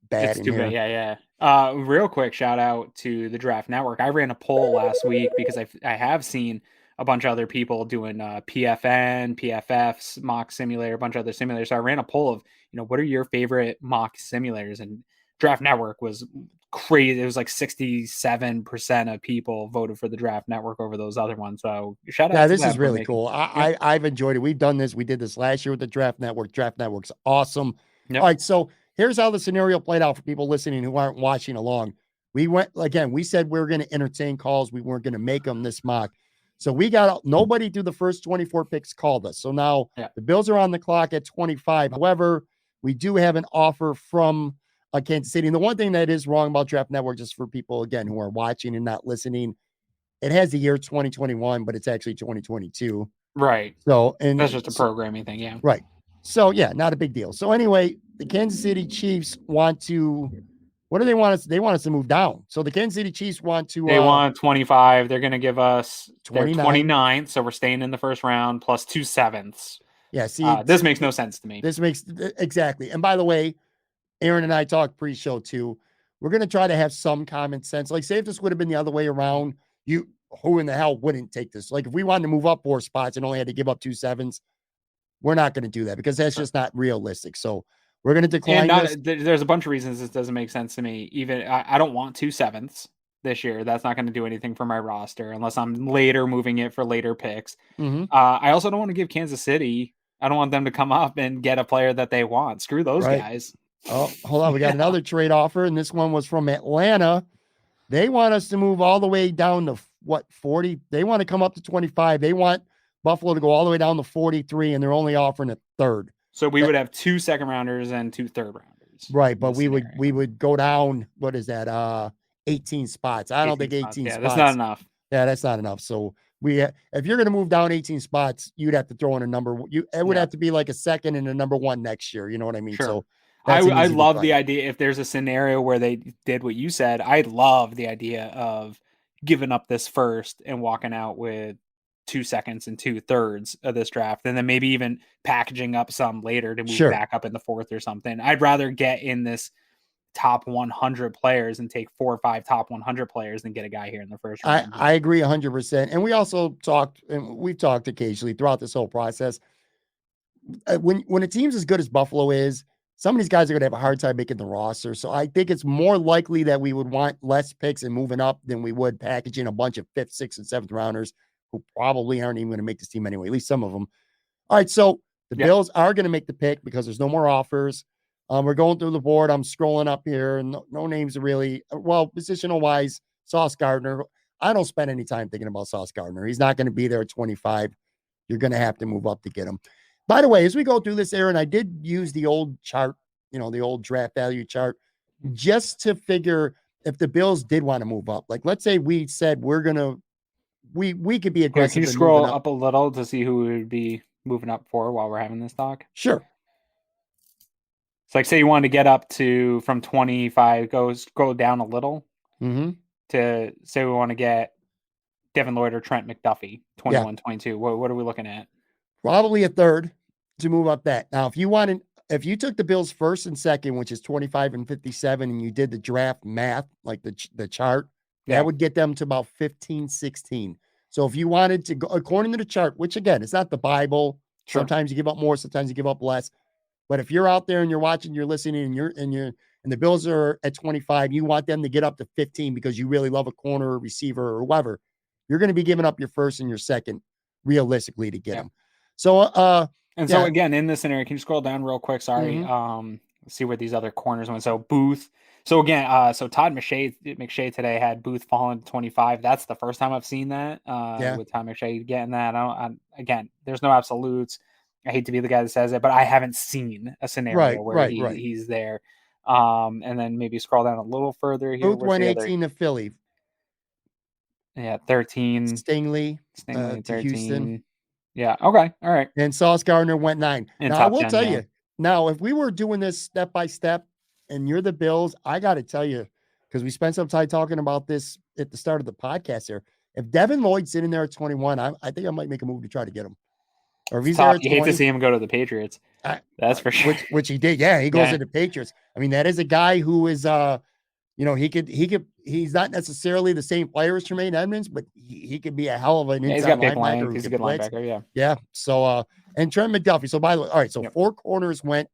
S1: bad.
S2: It's too bad. Yeah. Real quick shout out to the Draft Network. I ran a poll last week because I have seen a bunch of other people doing PFN, PFFs, mock simulator, a bunch of other simulators. So I ran a poll of, what are your favorite mock simulators? And Draft Network was crazy. It was like 67% of people voted for the Draft Network over those other ones. So shout out.
S1: Yeah, this is really cool. I've enjoyed it. We've done this. We did this last year with the Draft Network. Draft Network's awesome. Yep. All right, so here's how the scenario played out for people listening who aren't watching along. We said we were going to entertain calls. We weren't going to make them this mock. So we got nobody through the first 24 picks called us. So now the Bills are on the clock at 25. However, we do have an offer from Kansas City. And the one thing that is wrong about Draft Network, just for people, again, who are watching and not listening, it has the year 2021, but it's actually 2022.
S2: Right.
S1: So, and
S2: that's just a programming thing. Yeah.
S1: right. So, yeah, not a big deal. So, anyway, the Kansas City Chiefs want to, what do they want us? They want us to move down. So, the Kansas City Chiefs want to,
S2: They want 25. They're going to give us their
S1: 29.
S2: 29th. So we're staying in the first round plus 2 sevenths.
S1: Yeah. See,
S2: this makes no sense to me.
S1: This makes exactly. And by the way, Aaron and I talked pre-show too. We're going to try to have some common sense. Like, say if this would have been the other way around, who in the hell wouldn't take this? Like, if we wanted to move up 4 spots and only had to give up 2 sevens, we're not going to do that because that's just not realistic. So we're going to decline this.
S2: There's a bunch of reasons this doesn't make sense to me. Even I don't want 2 sevenths this year. That's not going to do anything for my roster unless I'm later moving it for later picks.
S1: Mm-hmm.
S2: I also don't want to give Kansas City. I don't want them to come up and get a player that they want. Screw those guys.
S1: Oh, hold on. We got another trade offer, and this one was from Atlanta. They want us to move all the way down to 40? They want to come up to 25. They want Buffalo to go all the way down to 43, and they're only offering a third.
S2: So we would have 2 second rounders and 2 third rounders.
S1: Right, but we would go down, what is that? 18 spots. I don't think 18 spots.
S2: Yeah, that's not enough.
S1: Yeah, that's not enough. So if you're going to move down 18 spots, you'd have to throw in a number. It would have to be like a second and a number 1 next year. You know what I mean?
S2: Sure.
S1: So
S2: I love the idea. If there's a scenario where they did what you said, I love the idea of giving up this first and walking out with 2 seconds and 2 thirds of this draft, and then maybe even packaging up some later to move back up in the 4th or something. I'd rather get in this top 100 players and take 4 or 5 top 100 players than get a guy here in the first round.
S1: I agree 100%. And we also talked, and we've talked occasionally throughout this whole process. When a team's as good as Buffalo is, some of these guys are going to have a hard time making the roster. So I think it's more likely that we would want less picks and moving up than we would packaging a bunch of 5th, 6th, and 7th rounders who probably aren't even going to make this team anyway, at least some of them. All right, so the Bills are going to make the pick because there's no more offers. We're going through the board. I'm scrolling up here, and no names are really, well, positional-wise, Sauce Gardner. I don't spend any time thinking about Sauce Gardner. He's not going to be there at 25. You're going to have to move up to get him. By the way, as we go through this, Aaron, I did use the old chart, the old draft value chart, just to figure if the Bills did want to move up. Like, let's say we said we could be aggressive.
S2: Can you scroll up a little to see who we would be moving up for while we're having this talk?
S1: Sure.
S2: So, like, say you wanted to get up to from 25, go down a little to say we want to get Devin Lloyd or Trent McDuffie, 21, 22. What are we looking at?
S1: Probably a third to move up that. Now, if you took the Bills first and second, which is 25 and 57, and you did the draft math, like the chart, that would get them to about 15, 16. So if you wanted to go according to the chart, which again, it's not the Bible. Sure. Sometimes you give up more, sometimes you give up less. But if you're out there and you're watching, you're listening, and the Bills are at 25, you want them to get up to 15 because you really love a corner or receiver or whoever. You're going to be giving up your first and your second realistically to get them. So,
S2: so again, in this scenario, can you scroll down real quick? Sorry. Let's see where these other corners went. So Booth. So again, so Todd McShay today had Booth falling to 25. That's the first time I've seen that with Todd McShay getting that. Again, there's no absolutes. I hate to be the guy that says it, but I haven't seen a scenario where he's there. And then maybe scroll down a little further here.
S1: Booth went 18 to Philly.
S2: Yeah, 13.
S1: Stingley to
S2: 13.
S1: Houston.
S2: Yeah. Okay. All right.
S1: And Sauce Gardner went 9.
S2: And
S1: now I will tell you. Now, if we were doing this step by step, and you're the Bills, I got to tell you, because we spent some time talking about this at the start of the podcast here. If Devin Lloyd's sitting there at 21, I think I might make a move to try to get him. Or if he's there at 20,
S2: you hate to see him go to the Patriots. That's for sure.
S1: Which he did. Yeah, he goes to the Patriots. I mean, that is a guy who is, he's not necessarily the same player as Tremaine Edmonds, but he could be a hell of an inside linebacker.
S2: He's a good linebacker, yeah.
S1: Yeah. So, and Trent McDuffie. So, by the way, all right. So, 4 corners went.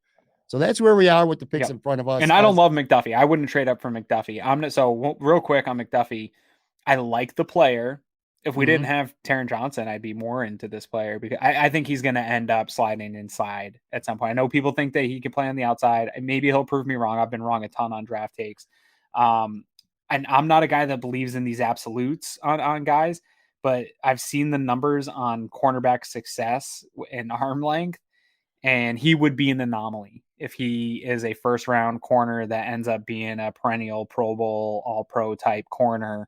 S1: So that's where we are with the picks in front of us.
S2: And I don't love McDuffie. I wouldn't trade up for McDuffie. So real quick on McDuffie, I like the player. If we didn't have Taron Johnson, I'd be more into this player because I think he's going to end up sliding inside at some point. I know people think that he can play on the outside. Maybe he'll prove me wrong. I've been wrong a ton on draft takes. And I'm not a guy that believes in these absolutes on guys, but I've seen the numbers on cornerback success and arm length, and he would be an anomaly if he is a first round corner that ends up being a perennial Pro Bowl, all pro type corner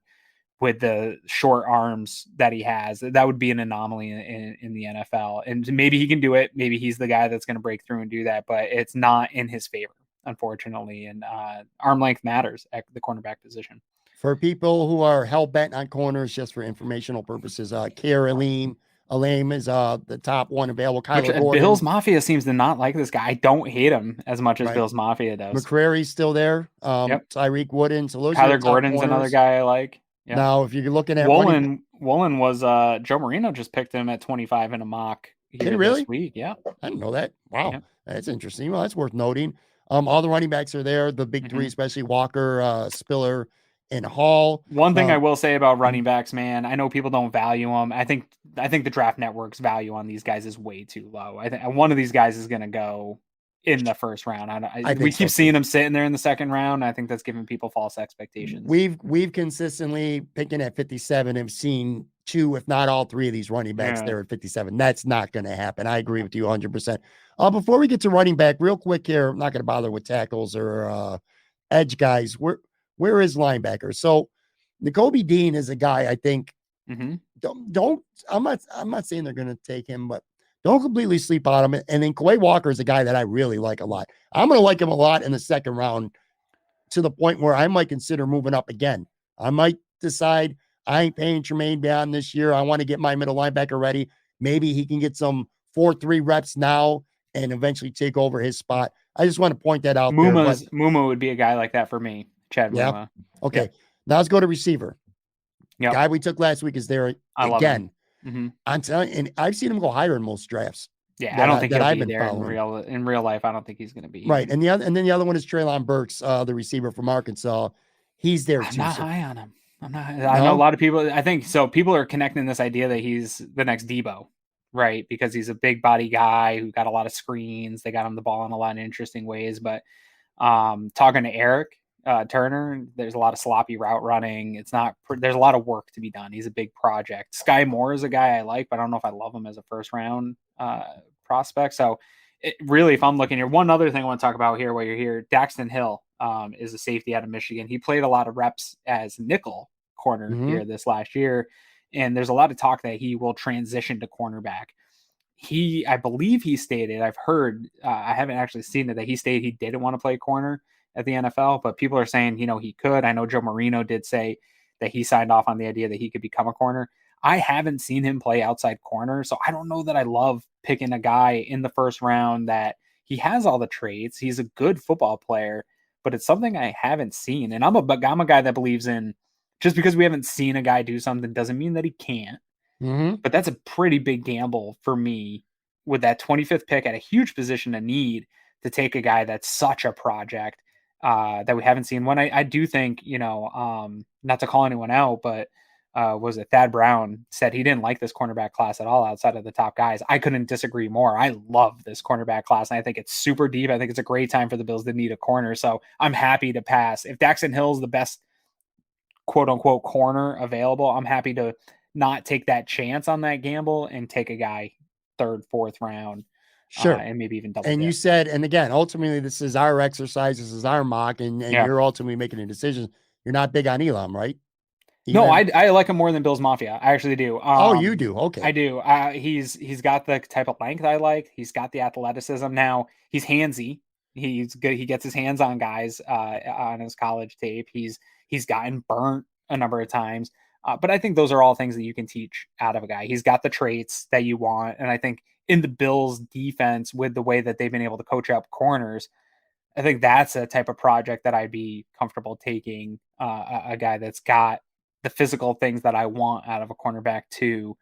S2: with the short arms that he has. That would be an anomaly in the NFL. And maybe he can do it. Maybe he's the guy that's going to break through and do that, but it's not in his favor, unfortunately. And arm length matters at the cornerback position.
S1: For people who are hell-bent on corners, just for informational purposes, Caroline Alame is the top one available. Kyler Gordon.
S2: Bill's Mafia seems to not like this guy. I don't hate him as much as Bill's Mafia does.
S1: McCrary's still there. Tyreek Wooden. So those
S2: Kyler Gordon's another guy I like.
S1: Yep. Now, if you're looking at
S2: Woolen was Joe Marino just picked him at 25 in a mock here this week. Yeah.
S1: I didn't know that. Wow. Yep. That's interesting. Well, that's worth noting. All the running backs are there. The big three, especially Walker, Spiller, and Hall.
S2: One thing I will say about running backs, man, I know people don't value them. I think the Draft Network's value on these guys is way too low. I think one of these guys is going to go in the first round. We keep seeing them sitting there in the second round. I think that's giving people false expectations.
S1: We've consistently picking at 57 and seen two, if not all three of these running backs there at 57. That's not going to happen. I agree with you 100%. Before we get to running back, real quick here, I'm not going to bother with tackles or edge guys. Where is linebacker? So Nakobe Dean is a guy I think don't I'm not saying they're going to take him, but don't completely sleep on him. And then Quay Walker is a guy that I really like a lot. I'm going to like him a lot in the second round to the point where I might consider moving up again. I might decide I ain't paying Tremaine beyond this year. I want to get my middle linebacker ready. Maybe he can get some 4-3 reps now and eventually take over his spot. I just want to point that out.
S2: Muma would be a guy like that for me. Chad Muma.
S1: Okay. Now let's go to receiver. The guy we took last week is there again. I'm telling you, and I've seen him go higher in most drafts.
S2: Yeah, I don't think he'll be there in real life. I don't think he's going to be
S1: right. And then the other one is Treylon Burks, the receiver from Arkansas. He's there too.
S2: I'm not high on him. I know a lot of people. I think so. People are connecting this idea that he's the next Debo, right? Because he's a big body guy who got a lot of screens. They got him the ball in a lot of interesting ways. But talking to Eric Turner, there's a lot of sloppy route running. There's a lot of work to be done. He's a big project. Sky Moore is a guy I like, but I don't know if I love him as a first round prospect. So really, if I'm looking here, one other thing I want to talk about here while you're here, Daxton Hill is a safety out of Michigan. He played a lot of reps as nickel corner here this last year. And there's a lot of talk that he will transition to cornerback. I believe he stated, I've heard, I haven't actually seen it, that he stated he didn't want to play corner at the NFL, but people are saying, he could. I know Joe Marino did say that he signed off on the idea that he could become a corner. I haven't seen him play outside corner, so I don't know that I love picking a guy in the first round that he has all the traits. He's a good football player, but it's something I haven't seen. And I'm a guy that believes in, just because we haven't seen a guy do something doesn't mean that he can't. But that's a pretty big gamble for me with that 25th pick at a huge position of need to take a guy that's such a project that we haven't seen. When I do think, not to call anyone out, but was it Thad Brown said he didn't like this cornerback class at all outside of the top guys. I couldn't disagree more. I love this cornerback class, and I think it's super deep. I think it's a great time for the Bills to need a corner. So I'm happy to pass. If Daxton Hill's the best quote unquote corner available, I'm happy to not take that chance on that gamble and take a guy third, fourth round.
S1: Sure.
S2: And maybe even double.
S1: And you said, and again, ultimately, this is our exercise. This is our mock, and you're ultimately making a decision. You're not big on Elam, right?
S2: No, I like him more than Bill's Mafia. I actually do.
S1: You do? Okay.
S2: I do. He's got the type of length I like. He's got the athleticism. Now, he's handsy. He's good. He gets his hands on guys on his college tape. He's gotten burnt a number of times. But I think those are all things that you can teach out of a guy. He's got the traits that you want. And I think in the Bills defense, with the way that they've been able to coach up corners, I think that's a type of project that I'd be comfortable taking a guy that's got the physical things that I want out of a cornerback too.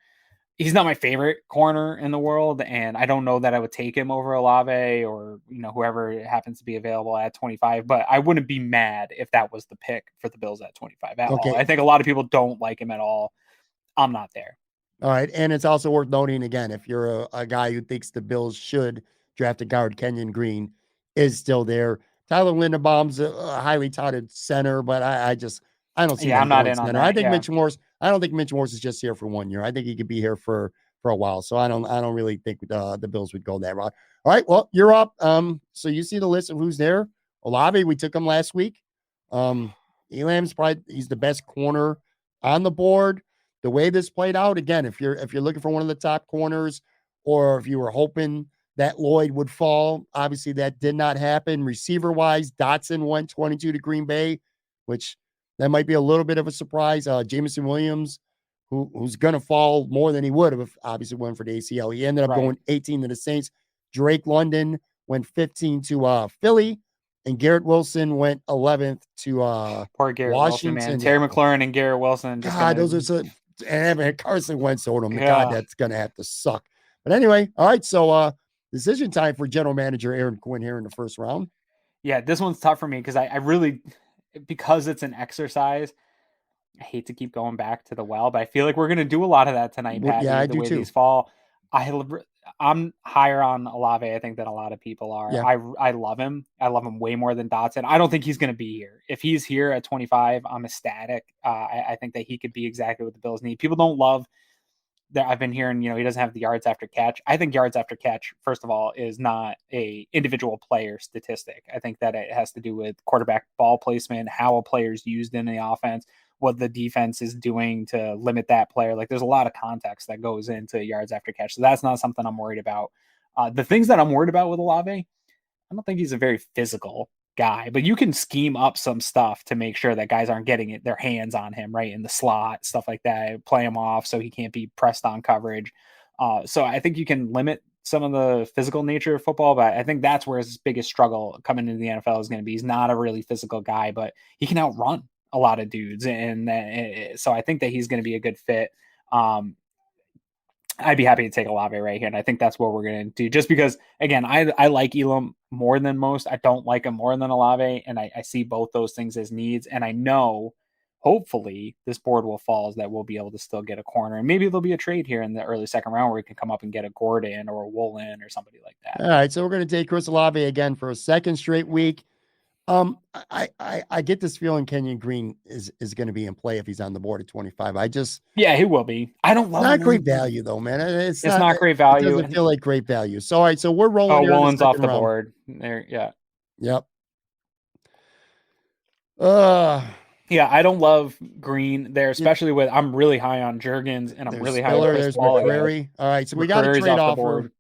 S2: He's not my favorite corner in the world, and I don't know that I would take him over Olave or whoever happens to be available at 25. But I wouldn't be mad if that was the pick for the Bills at 25 at all. I think a lot of people don't like him at all. I'm not there.
S1: All right, and it's also worth noting again, if you're a guy who thinks the Bills should draft a guard, Kenyon Green is still there. Tyler Linderbaum's a highly touted center, but I don't see.
S2: I'm not in on that.
S1: I think Mitch Morse. I don't think Mitch Morse is just here for 1 year. I think he could be here for for a while. So I don't really think the Bills would go that route. All right, well, you're up. So you see the list of who's there. Olave, we took him last week. Elam's probably he's the best corner on the board. The way this played out, again, if you're looking for one of the top corners, or if you were hoping that Lloyd would fall, obviously that did not happen. Receiver wise, Dotson went 22 to Green Bay, which that might be a little bit of a surprise. Jameson Williams, who's going to fall more than he would have if obviously went for the ACL. He ended up going 18 to the Saints. Drake London went 15 to Philly, and Garrett Wilson went 11th to
S2: poor Garrett
S1: Washington.
S2: Wilson, man. Terry McLaurin and Garrett Wilson.
S1: Those are so. And Carson Wentz owed him. God, that's going to have to suck. But anyway, all right. So decision time for general manager Aaron Quinn here in the first round.
S2: Yeah, this one's tough for me because I really, because it's an exercise, I hate to keep going back to the well, but I feel like we're going to do a lot of that tonight, Pat.
S1: Yeah, I
S2: the
S1: do
S2: way
S1: too.
S2: These fall. I'm higher on Olave, I think, than a lot of people are.
S1: Yeah.
S2: I love him. I love him way more than Dotson. I don't think he's going to be here. If he's here at 25, I'm ecstatic. I think that he could be exactly what the Bills need. People don't love that. I've been hearing, he doesn't have the yards after catch. I think yards after catch, first of all, is not a individual player statistic. I think that it has to do with quarterback ball placement, how a player's used in the offense, what the defense is doing to limit that player. Like, there's a lot of context that goes into yards after catch. So that's not something I'm worried about. The things that I'm worried about with Olave, I don't think he's a very physical guy, but you can scheme up some stuff to make sure that guys aren't getting their hands on him, right, in the slot, stuff like that, play him off so he can't be pressed on coverage. So I think you can limit some of the physical nature of football, but I think that's where his biggest struggle coming into the NFL is going to be. He's not a really physical guy, but he can outrun a lot of dudes. And so I think that he's going to be a good fit. I'd be happy to take Olave right here. And I think that's what we're going to do, just because, again, I like Elam more than most. I don't like him more than Olave. And I see both those things as needs. And I know, hopefully, this board will fall, that we'll be able to still get a corner. And maybe there'll be a trade here in the early second round where we can come up and get a Gordon or a Woolen or somebody like that.
S1: All right. So we're going to take Chris Olave again for a second straight week. I get this feeling Kenyon Green is going to be in play if he's on the board at 25.
S2: Yeah, he will be. I don't love
S1: not great value though, man. It's
S2: not great value.
S1: It doesn't feel like great value. So all right, so we're rolling.
S2: Oh, Woolen's off the board there. Yeah.
S1: Yep.
S2: Yeah, I don't love Green there, especially with I'm really high on Jurgens and I'm really high on Chris Paul.
S1: McCrary. All right, so we got a trade offer.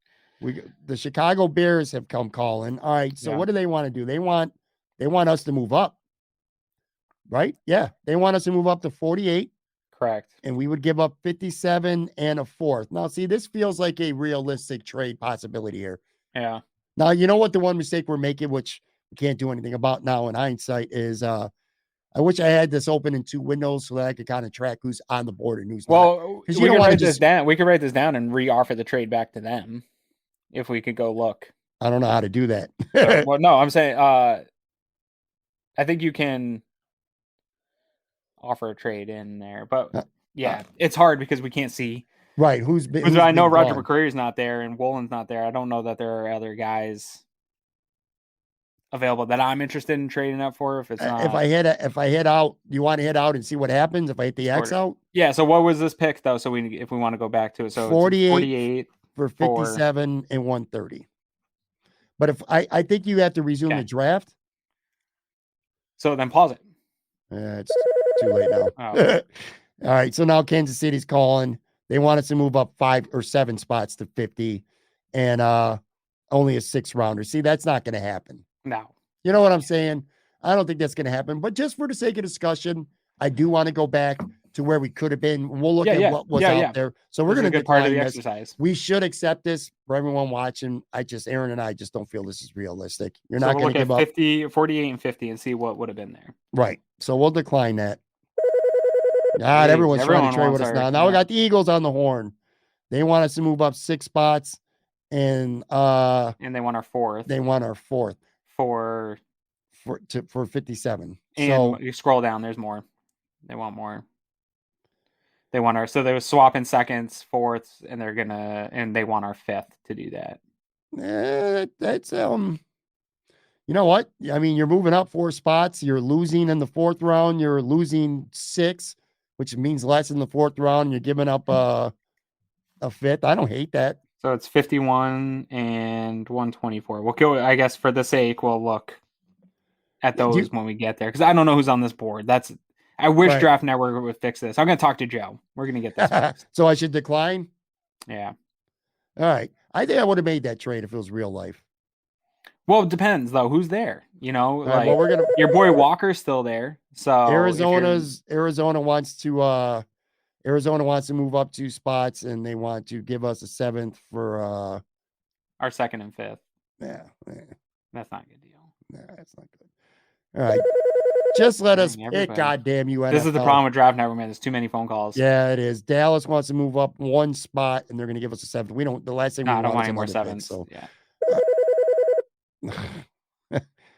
S1: The Chicago Bears have come calling. All right, so what do they want to do? They want us to move up, right? Yeah, they want us to move up to 48.
S2: Correct.
S1: And we would give up 57 and a fourth. Now, see, this feels like a realistic trade possibility here.
S2: Yeah.
S1: Now, you know what the one mistake we're making, which we can't do anything about now in hindsight, is I wish I had this open in two windows so that I could kind of track who's on the board and who's not.
S2: Well, we could write this down. We could write this down and re-offer the trade back to them if we could go look.
S1: I don't know how to do that.
S2: Well, no, I'm saying I think you can offer a trade in there, but it's hard because we can't see.
S1: Right.
S2: I know Roger McCreary's not there and Woolen's not there. I don't know that there are other guys available that I'm interested in trading up for. If it's not,
S1: if I hit out, you want to hit out and see what happens if I hit the X out?
S2: Yeah. So what was this pick though? So if we want to go back to it, so 48
S1: for 57 and 130. But if I think you have to resume the draft.
S2: So then pause it.
S1: It's too late now. Oh. All right. So now Kansas City's calling. They want us to move up 5 or 7 spots to 50 and only a 6th rounder. See, that's not going to happen.
S2: No.
S1: You know what I'm saying? I don't think that's going to happen. But just for the sake of discussion, I do want to go back to where we could have been. We'll look at what was out there. So we're going to
S2: part of the exercise.
S1: We should accept this for everyone watching. Aaron and I just don't feel this is realistic. You're not going to give up
S2: 48 and 50 and see what would have been there.
S1: Right. So we'll decline that. God, everyone's trying to trade with us now. Now we got the Eagles on the horn. They want us to move up 6 spots, and
S2: they want our 4th.
S1: They want our 4th for 57.
S2: And
S1: so
S2: you scroll down, there's more. They want more. They want so they were swapping 2nds, 4ths, and they want our 5th to do that.
S1: That's you know what? I mean, you're moving up 4 spots. You're losing in the 4th round. You're losing 6, which means less in the 4th round. You're giving up a fifth. I don't hate that.
S2: So it's 51 and 124. We'll go. I guess for the sake, we'll look at those when we get there because I don't know who's on this board. I wish
S1: Right.
S2: Draft Network would fix this. I'm going to talk to Joe. We're going to get this fixed.
S1: So I should decline?
S2: Yeah.
S1: All right. I think I would have made that trade if it was real life.
S2: Well, it depends though. Who's there? You know,
S1: right, well, we're gonna.
S2: Your boy Walker's still there. So
S1: Arizona wants to move up 2 spots, and they want to give us a 7th for
S2: our 2nd and 5th.
S1: Yeah.
S2: That's not a good deal.
S1: Yeah, that's not good. All right. Just let us pick, goddamn you, NFL.
S2: This is the problem with Draft Network, man. There's too many phone calls.
S1: Yeah, it is. Dallas wants to move up 1 spot, and they're going to give us a 7th. We don't. The last thing we
S2: don't want
S1: any
S2: more 7s.
S1: So
S2: yeah.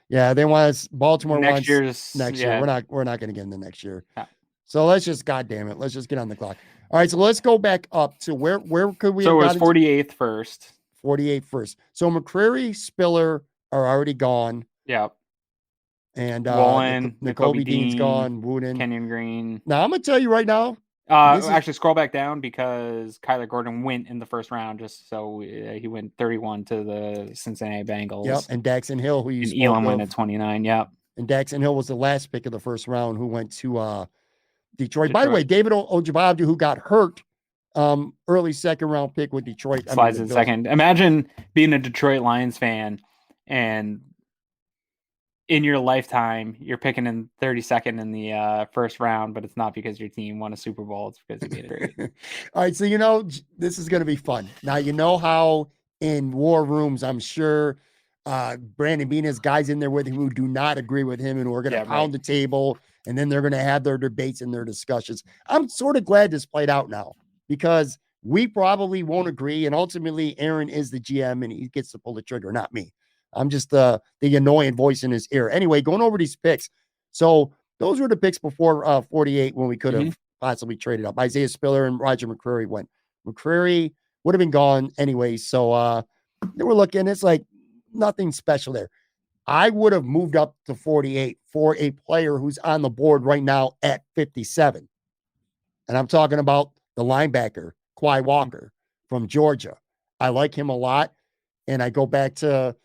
S1: Yeah, they want us. Baltimore
S2: next year.
S1: We're not going to get in the next year.
S2: Yeah.
S1: So let's just, goddamn it, let's just get on the clock. All right, so let's go back up to where could we?
S2: So it was 48th first.
S1: 48th first. So McCreary, Spiller are already gone.
S2: Yep.
S1: And
S2: Woolen,
S1: Nakobe Dean's gone. Wooden,
S2: Kenyon Green.
S1: Now I'm gonna tell you right now.
S2: Actually, scroll back down because Kyler Gordon went in the first round, just so he went 31 to the Cincinnati Bengals.
S1: Yep, and Daxon Hill, who you spoke
S2: Elam went at 29. Yep.
S1: And Daxon Hill was the last pick of the first round, who went to Detroit. By the way, David Ojibabdu, who got hurt, early 2nd round pick with Detroit.
S2: Slides in 2nd. Imagine being a Detroit Lions fan and in your lifetime, you're picking in 32nd in the first round, but it's not because your team won a Super Bowl. It's because you made it great.
S1: All right, so this is going to be fun. Now, you know how in war rooms, I'm sure Brandon Beane has guys in there with him who do not agree with him and who are going to pound the table, and then they're going to have their debates and their discussions. I'm sort of glad this played out now because we probably won't agree, and ultimately Aaron is the GM and he gets to pull the trigger, not me. I'm just the annoying voice in his ear. Anyway, going over these picks. So those were the picks before 48 when we could have possibly traded up. Isaiah Spiller and Roger McCreary went. McCreary would have been gone anyway. So they were looking, it's like nothing special there. I would have moved up to 48 for a player who's on the board right now at 57. And I'm talking about the linebacker, Quay Walker from Georgia. I like him a lot. And I go back to,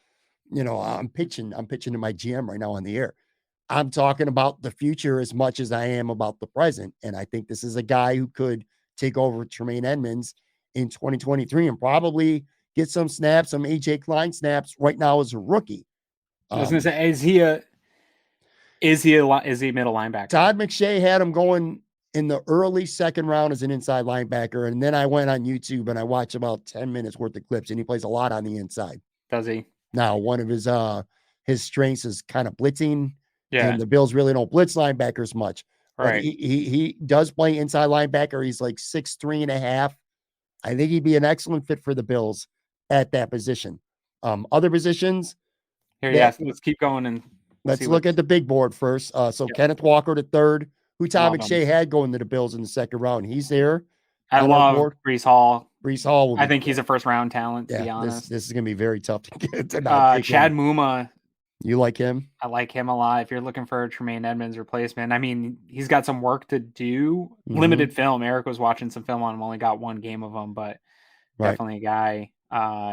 S1: I'm pitching to my GM right now on the air. I'm talking about the future as much as I am about the present. And I think this is a guy who could take over Tremaine Edmonds in 2023 and probably get some snaps, some AJ Klein snaps right now as a rookie.
S2: I was going to say, is he a middle linebacker?
S1: Todd McShay had him going in the early 2nd round as an inside linebacker. And then I went on YouTube and I watched about 10 minutes worth of clips, and he plays a lot on the inside.
S2: Does he?
S1: Now, one of his strengths is kind of blitzing.
S2: Yeah.
S1: And the Bills really don't blitz linebackers much.
S2: Right.
S1: But he does play inside linebacker. He's like 6'3.5". I think he'd be an excellent fit for the Bills at that position. Other positions.
S2: Let's keep going and
S1: let's look at the big board first. Kenneth Walker, the 3rd, who Tom McShay had going to the Bills in the 2nd round. He's there.
S2: I love Breece Hall.
S1: Breece Hall.
S2: I think he's a 1st round talent, to be honest.
S1: This is going to be very tough to get.
S2: Chad Muma.
S1: You like him?
S2: I like him a lot. If you're looking for a Tremaine Edmonds replacement, I mean, he's got some work to do. Limited film. Eric was watching some film on him. Only got 1 game of him, but definitely a guy.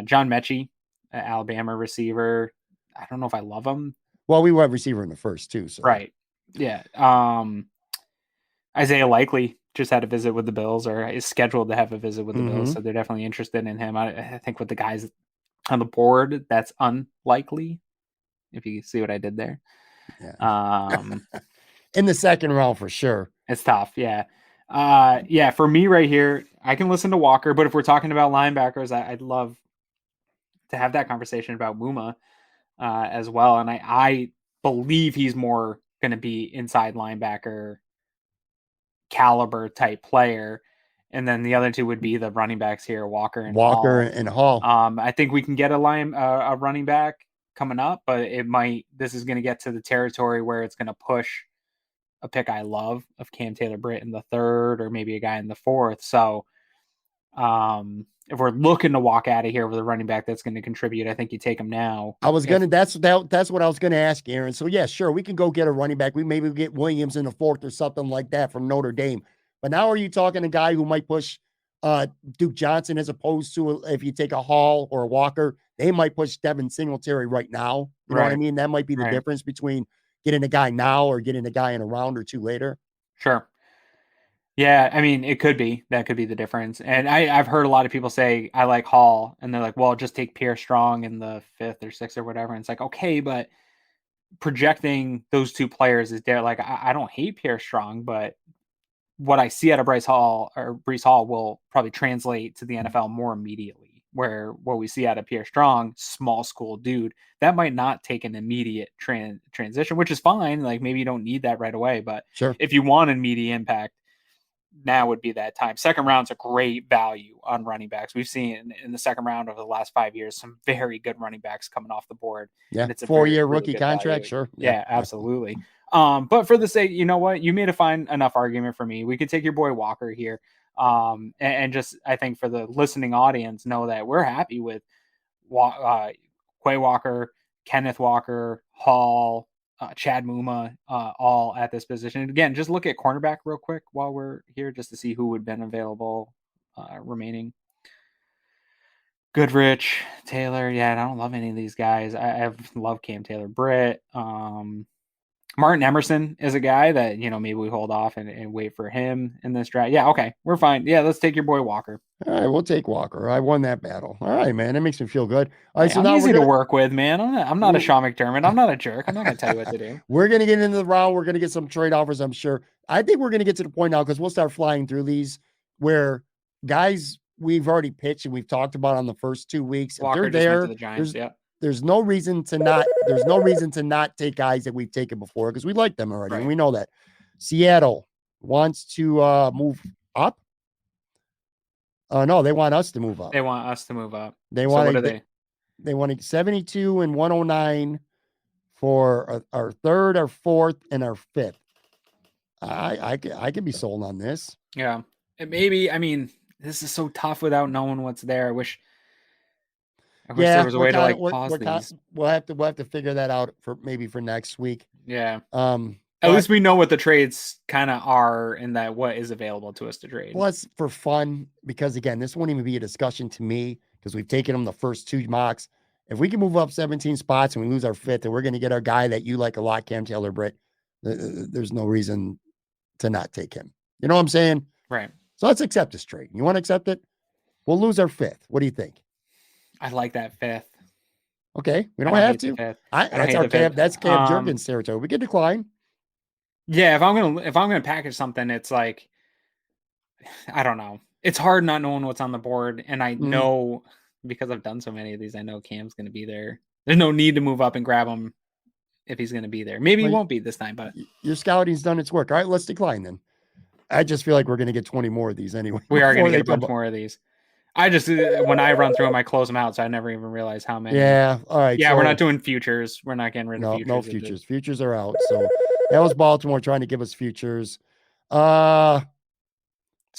S2: John Mechie, Alabama receiver. I don't know if I love him.
S1: Well, we were a receiver in the first too. So.
S2: Right. Yeah. Isaiah Likely just had a visit with the Bills, or is scheduled to have a visit with the Bills. So they're definitely interested in him. I think with the guys on the board, that's unlikely. If you see what I did there.
S1: Yeah. In the 2nd round for sure.
S2: It's tough. Yeah. For me right here, I can listen to Walker, but if we're talking about linebackers, I'd love to have that conversation about Muma as well. And I believe he's more going to be inside linebacker caliber type player. And then the other 2 would be the running backs here, Walker and Hall. I think we can get a running back coming up, but this is going to get to the territory where it's going to push a pick I love of Cam Taylor-Britt in the 3rd, or maybe a guy in the 4th. So if we're looking to walk out of here with a running back that's going to contribute, I think you take him now.
S1: That's what I was going to ask, Aaron. So yeah, sure, we can go get a running back. We maybe get Williams in the 4th or something like that from Notre Dame. But now are you talking a guy who might push Duke Johnson, as opposed to if you take a Hall or a Walker, they might push Devin Singletary right now. You know what I
S2: Right.
S1: mean? That might be the
S2: Right.
S1: difference between getting a guy now or getting a guy in a round or two later.
S2: Sure. Yeah, I mean, it could be. That could be the difference. And I've heard a lot of people say, I like Hall, and they're like, well, just take Pierre Strong in the 5th or 6th or whatever. And it's like, okay, but projecting those two players is there. Like, I don't hate Pierre Strong, but what I see out of Brees Hall will probably translate to the NFL more immediately. Where what we see out of Pierre Strong, small school dude, that might not take an immediate transition, which is fine. Like, maybe you don't need that right away, but
S1: Sure.
S2: if you want an immediate impact, now would be that time. Second round's a great value on running backs. We've seen in the second round over the last 5 years some very good running backs coming off the board.
S1: Yeah.
S2: And it's a
S1: 4-year
S2: really
S1: rookie
S2: good
S1: contract.
S2: value.
S1: Sure.
S2: Yeah, absolutely. But for the sake, you know what? You made a fine enough argument for me. We could take your boy Walker here. And just, I think for the listening audience, know that we're happy with Quay Walker, Kenneth Walker, Hall, Chad Muma, all at this position. And again, just look at cornerback real quick while we're here, just to see who would have been available remaining. Goodrich, Taylor. Yeah, I don't love any of these guys. I love Cam Taylor-Britt. Martin Emerson is a guy that, maybe we hold off and wait for him in this draft. Yeah, okay, we're fine. Yeah, let's take your boy Walker.
S1: All right, we'll take Walker. I won that battle. All right, man. That makes me feel good. All right,
S2: Hey,
S1: so
S2: I'm
S1: now
S2: easy
S1: we're
S2: to
S1: gonna
S2: work with, man. I'm not a Sean McDermott. I'm not a jerk. I'm not going to tell you what to do.
S1: we're gonna get into the round. We're gonna get some trade offers, I'm sure. I think we're gonna get to the point now because we'll start flying through these where guys we've already pitched and we've talked about on the first 2 weeks.
S2: Walker
S1: if they're
S2: just went
S1: there,
S2: to the Giants. Yeah,
S1: there's no reason to not take guys that we've taken before because we like them already and we know that. Seattle wants to move up. No, they want us to move up.
S2: They want us to move up.
S1: They
S2: So
S1: want
S2: what are
S1: they wanted 72 and 109 for our third, our fourth, and our fifth. I could be sold on this.
S2: Yeah, and maybe. I mean, this is so tough without knowing what's there. I wish there was a way to pause these.
S1: We'll have to figure that out for next week.
S2: Yeah. At least we know what the trades kind of are and that what is available to us to trade.
S1: Plus, for fun, because again, this won't even be a discussion to me because we've taken them the first 2 mocks. If we can move up 17 spots and we lose our fifth, and we're going to get our guy that you like a lot, Cam Taylor-Britt, there's no reason to not take him. You know what I'm saying?
S2: Right.
S1: So let's accept this trade. You want to accept it? We'll lose our fifth. What do you think?
S2: I like that fifth.
S1: Okay, we don't have to. That's Cam Jurgens territory. We can decline.
S2: Yeah, if I'm gonna package something, it's like, I don't know. It's hard not knowing what's on the board, and I know because I've done so many of these. I know Cam's gonna be there. There's no need to move up and grab him if he's gonna be there. Maybe he won't be this time, but
S1: your scouting's done its work. All right, let's decline then. I just feel like we're gonna get 20 more of these anyway.
S2: We are gonna get a bunch more of these. I just when I run through them, I close them out, so I never even realize how many.
S1: Yeah. All right.
S2: Yeah, so, we're not doing futures. We're not getting rid of futures.
S1: No futures. Futures are out. So that was Baltimore trying to give us futures.
S2: So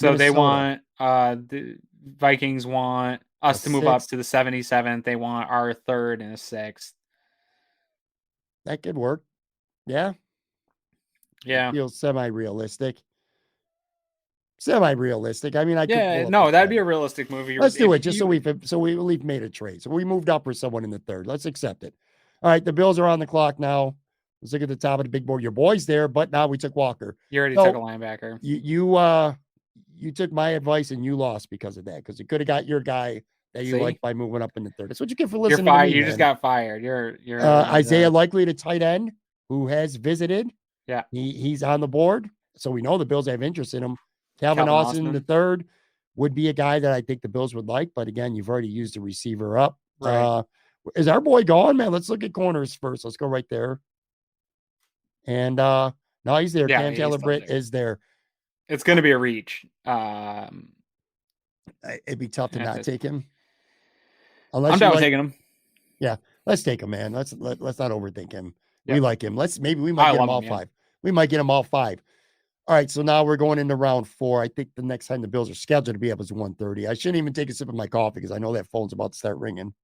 S2: Minnesota. They want the Vikings want us to move up to the 77th. They want our third and a sixth.
S1: That could work. Yeah.
S2: Yeah.
S1: Feels semi-realistic. I mean,
S2: that'd be a realistic movie.
S1: Let's do it just so we at least made a trade. So we moved up for someone in the third. Let's accept it. All right, the Bills are on the clock now. Let's look at the top of the big board. Your boy's there, but now we took Walker.
S2: You already took a linebacker.
S1: You took my advice and you lost because of that because you could have got your guy that you liked by moving up in the third. That's what you get for listening to me.
S2: You just got fired. You're
S1: Isaiah Likely, the tight end who has visited.
S2: Yeah,
S1: he's on the board, so we know the Bills have interest in him. Calvin Austin the third would be a guy that I think the Bills would like, but again, you've already used the receiver up.
S2: Right.
S1: Is our boy gone, man? Let's look at corners first. Let's go right there. And no, he's there.
S2: Yeah,
S1: Cam Taylor-Britt is there.
S2: It's going to be a reach.
S1: It'd be tough to not take him.
S2: I'm down with taking him.
S1: Yeah, let's take him, man. Let's not overthink him.
S2: Yeah.
S1: We like him. We might get him all 5. We might get him all 5. All right, so now we're going into round 4. I think the next time the Bills are scheduled to be up is 1:30. I shouldn't even take a sip of my coffee because I know that phone's about to start ringing.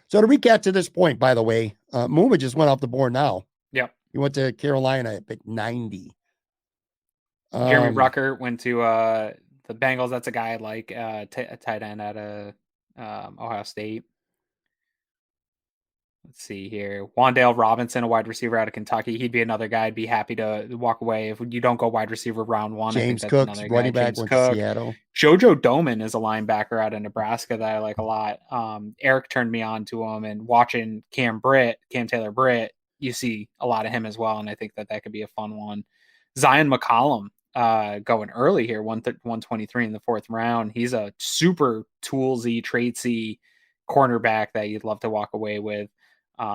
S1: So to recap to this point, by the way, Muma just went off the board now.
S2: Yep.
S1: He went to Carolina at pick 90.
S2: Jeremy
S1: Um,
S2: Rucker went to the Bengals. That's a guy I like, a tight end out of Ohio State. Let's see here. Wandale Robinson, a wide receiver out of Kentucky. He'd be another guy I'd be happy to walk away. If you don't go wide receiver round one, I think
S1: James
S2: that's
S1: Cook's
S2: another guy.
S1: running back
S2: James
S1: went to
S2: Cook.
S1: Seattle.
S2: Jojo Doman is a linebacker out of Nebraska that I like a lot. Eric turned me on to him, and watching Cam Taylor Britt, you see a lot of him as well, and I think that could be a fun one. Zion McCollum going early here, 123 in the fourth round. He's a super toolsy, tradesy cornerback that you'd love to walk away with.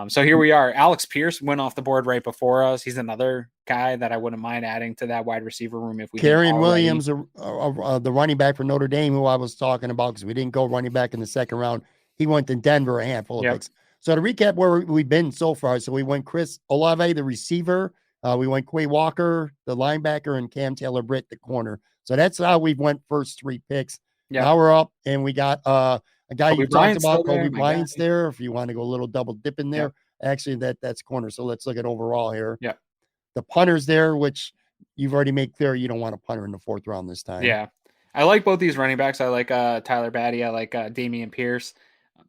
S2: So here we are. Alex Pierce went off the board right before us. He's another guy that I wouldn't mind adding to that wide receiver room if we didn't
S1: Karrion
S2: already.
S1: Williams, the running back for Notre Dame, who I was talking about because we didn't go running back in the second round. He went to Denver, a handful of picks. So to recap where we've been so far, so we went Chris Olave, the receiver. We went Quay Walker, the linebacker, and Cam Taylor Britt, the corner. So that's how we went first 3 picks. Yep. Now we're up, and we got a guy you talked about, Kobe Bryant's there. If you want to go a little double dip in there, actually that's corner. So let's look at overall here.
S2: Yeah,
S1: the punter's there, which you've already made clear you don't want a punter in the 4th round this time.
S2: Yeah, I like both these running backs. I like Tyler Batty. I like Damian Pierce.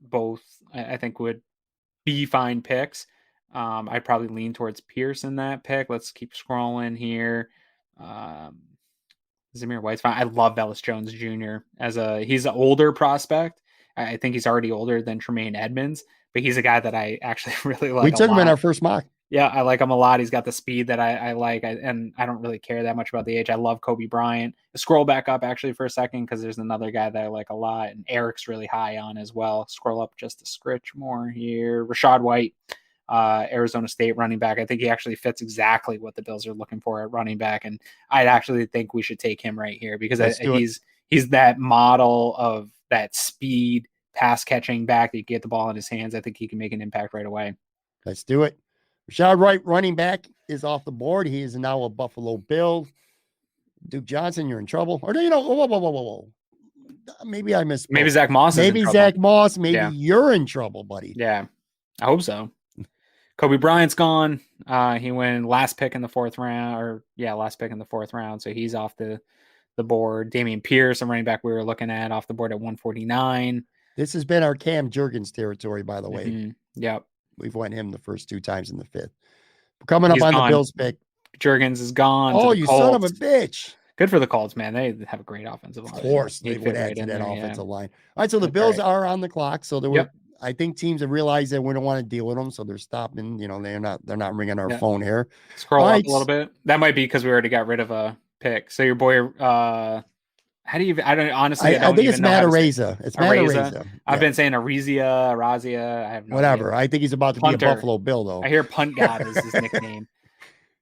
S2: Both I think would be fine picks. I'd probably lean towards Pierce in that pick. Let's keep scrolling here. Zamir White's fine. I love Velus Jones Jr. He's an older prospect. I think he's already older than Tremaine Edmonds, but he's a guy that I actually really like.
S1: We took him in our first mock.
S2: Yeah, I like him a lot. He's got the speed that I like, and I don't really care that much about the age. I love Kobe Bryant. Scroll back up actually for a second because there's another guy that I like a lot, and Eric's really high on as well. Scroll up just a scritch more here. Rachaad White, Arizona State running back. I think he actually fits exactly what the Bills are looking for at running back, and I'd actually think we should take him right here because he's that model of that speed pass catching back that you get the ball in his hands. I think he can make an impact right away.
S1: Let's do it. Rachaad White, running back, is off the board. He is now a Buffalo Bill. Duke Johnson, you're in trouble. Or whoa. Maybe I missed.
S2: Maybe Zach Moss.
S1: Maybe Zach Moss. Maybe you're in trouble, buddy.
S2: Yeah, I hope so. Kobe Bryant's gone. He went last pick in the 4th round, last pick in the 4th round. So he's off the board. Damian Pierce, a running back we were looking at, off the board at 149.
S1: This has been our Cam Jurgens territory, by the way.
S2: Mm-hmm. Yep.
S1: We've went him the first 2 times in the 5th. Coming up on the Bills pick.
S2: Jurgens is gone.
S1: Oh, you son of a bitch.
S2: Good for the Colts, man. They have a great offensive line.
S1: Of course, they would add to that offensive line. All right, so the Bills are on the clock. So there were, I think teams have realized that we don't want to deal with them, so they're stopping. They're not ringing our phone here.
S2: Scroll up a little bit. That might be because we already got rid of a pick. So your boy, how do you? I don't honestly.
S1: I think it's Matt Araiza. It's Matt Araiza.
S2: I've been saying Arazia. I have no
S1: whatever.
S2: idea.
S1: I think he's about to
S2: Punter.
S1: be a Buffalo Bill, though.
S2: I hear Punt God is his nickname.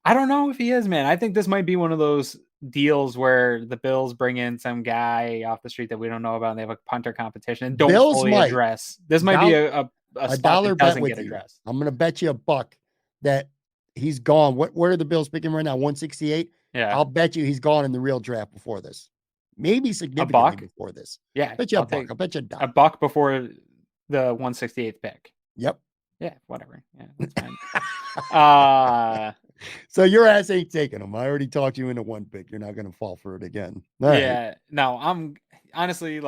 S2: I don't know if he is, man. I think this might be one of those deals where the Bills bring in some guy off the street that we don't know about, and they have a punter competition and don't fully address. This might be a
S1: dollar bet with
S2: you.
S1: I'm going to bet you $1 that he's gone. Where are the Bills picking right now? 168.
S2: Yeah,
S1: I'll bet you he's gone in the real draft before this. Maybe significantly before this.
S2: Yeah,
S1: I'll bet you $1. I'll bet you $1.
S2: $1 before the 168th pick.
S1: Yep.
S2: Yeah, whatever. Yeah, that's fine.
S1: So your ass ain't taking him. I already talked you into 1 pick. You're not going to fall for it again.
S2: Right. No, I'm honestly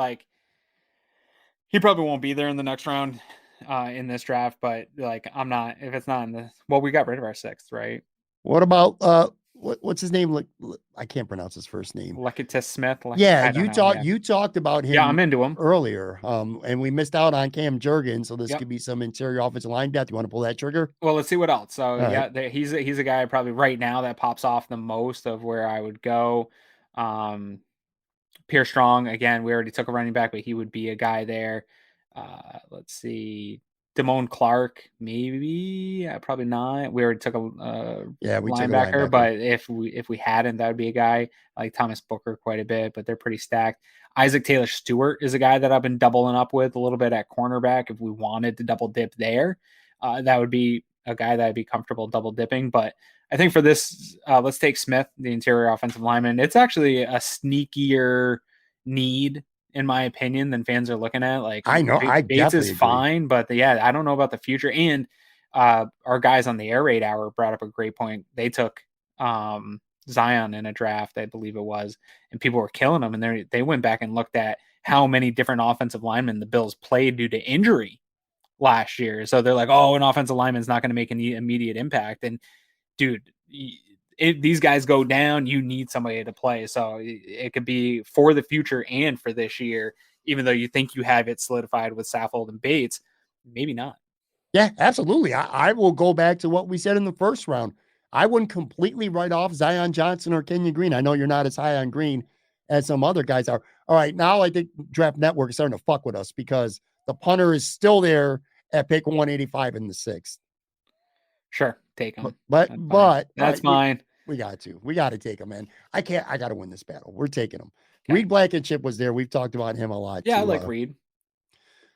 S2: he probably won't be there in the next round in this draft, but I'm not, if it's not in this, we got rid of our 6th, right?
S1: What about, what's his name? I can't pronounce his first name.
S2: Lekitis Smith.
S1: You talked about him.
S2: Yeah, I'm into him
S1: earlier. And we missed out on Cam Jurgens, so this could be some interior offensive line depth. You want to pull that trigger?
S2: Well, let's see what else. So he's a guy probably right now that pops off the most of where I would go. Pierre Strong, again, we already took a running back, but he would be a guy there. Let's see. Damone Clark, maybe, probably not. We already took a linebacker, but if we hadn't, that would be a guy. I like Thomas Booker quite a bit, but they're pretty stacked. Isaac Taylor Stewart is a guy that I've been doubling up with a little bit at cornerback. If we wanted to double dip there, that would be a guy that I'd be comfortable double dipping. But I think for this, let's take Smith, the interior offensive lineman. It's actually a sneakier need, in my opinion, than fans are looking at.
S1: I know,
S2: Bates is fine, but I don't know about the future. And our guys on the Air Raid Hour brought up a great point. They took Zion in a draft, I believe it was, and people were killing him. And they went back and looked at how many different offensive linemen the Bills played due to injury last year. So they're like, oh, an offensive lineman is not going to make any immediate impact. And dude, if these guys go down, you need somebody to play. So it could be for the future and for this year, even though you think you have it solidified with Saffold and Bates, maybe not.
S1: Yeah, absolutely. I will go back to what we said in the first round. I wouldn't completely write off Zion Johnson or Kenyon Green. I know you're not as high on Green as some other guys are. All right, now I think Draft Network is starting to fuck with us because the punter is still there at pick 185 in the sixth.
S2: Sure, take him.
S1: But
S2: that's
S1: right,
S2: fine.
S1: We got to take him, man. I got to win this battle. We're taking him.
S2: Okay.
S1: Reed Blankenship was there. We've talked about him a lot.
S2: Yeah, I like Reed.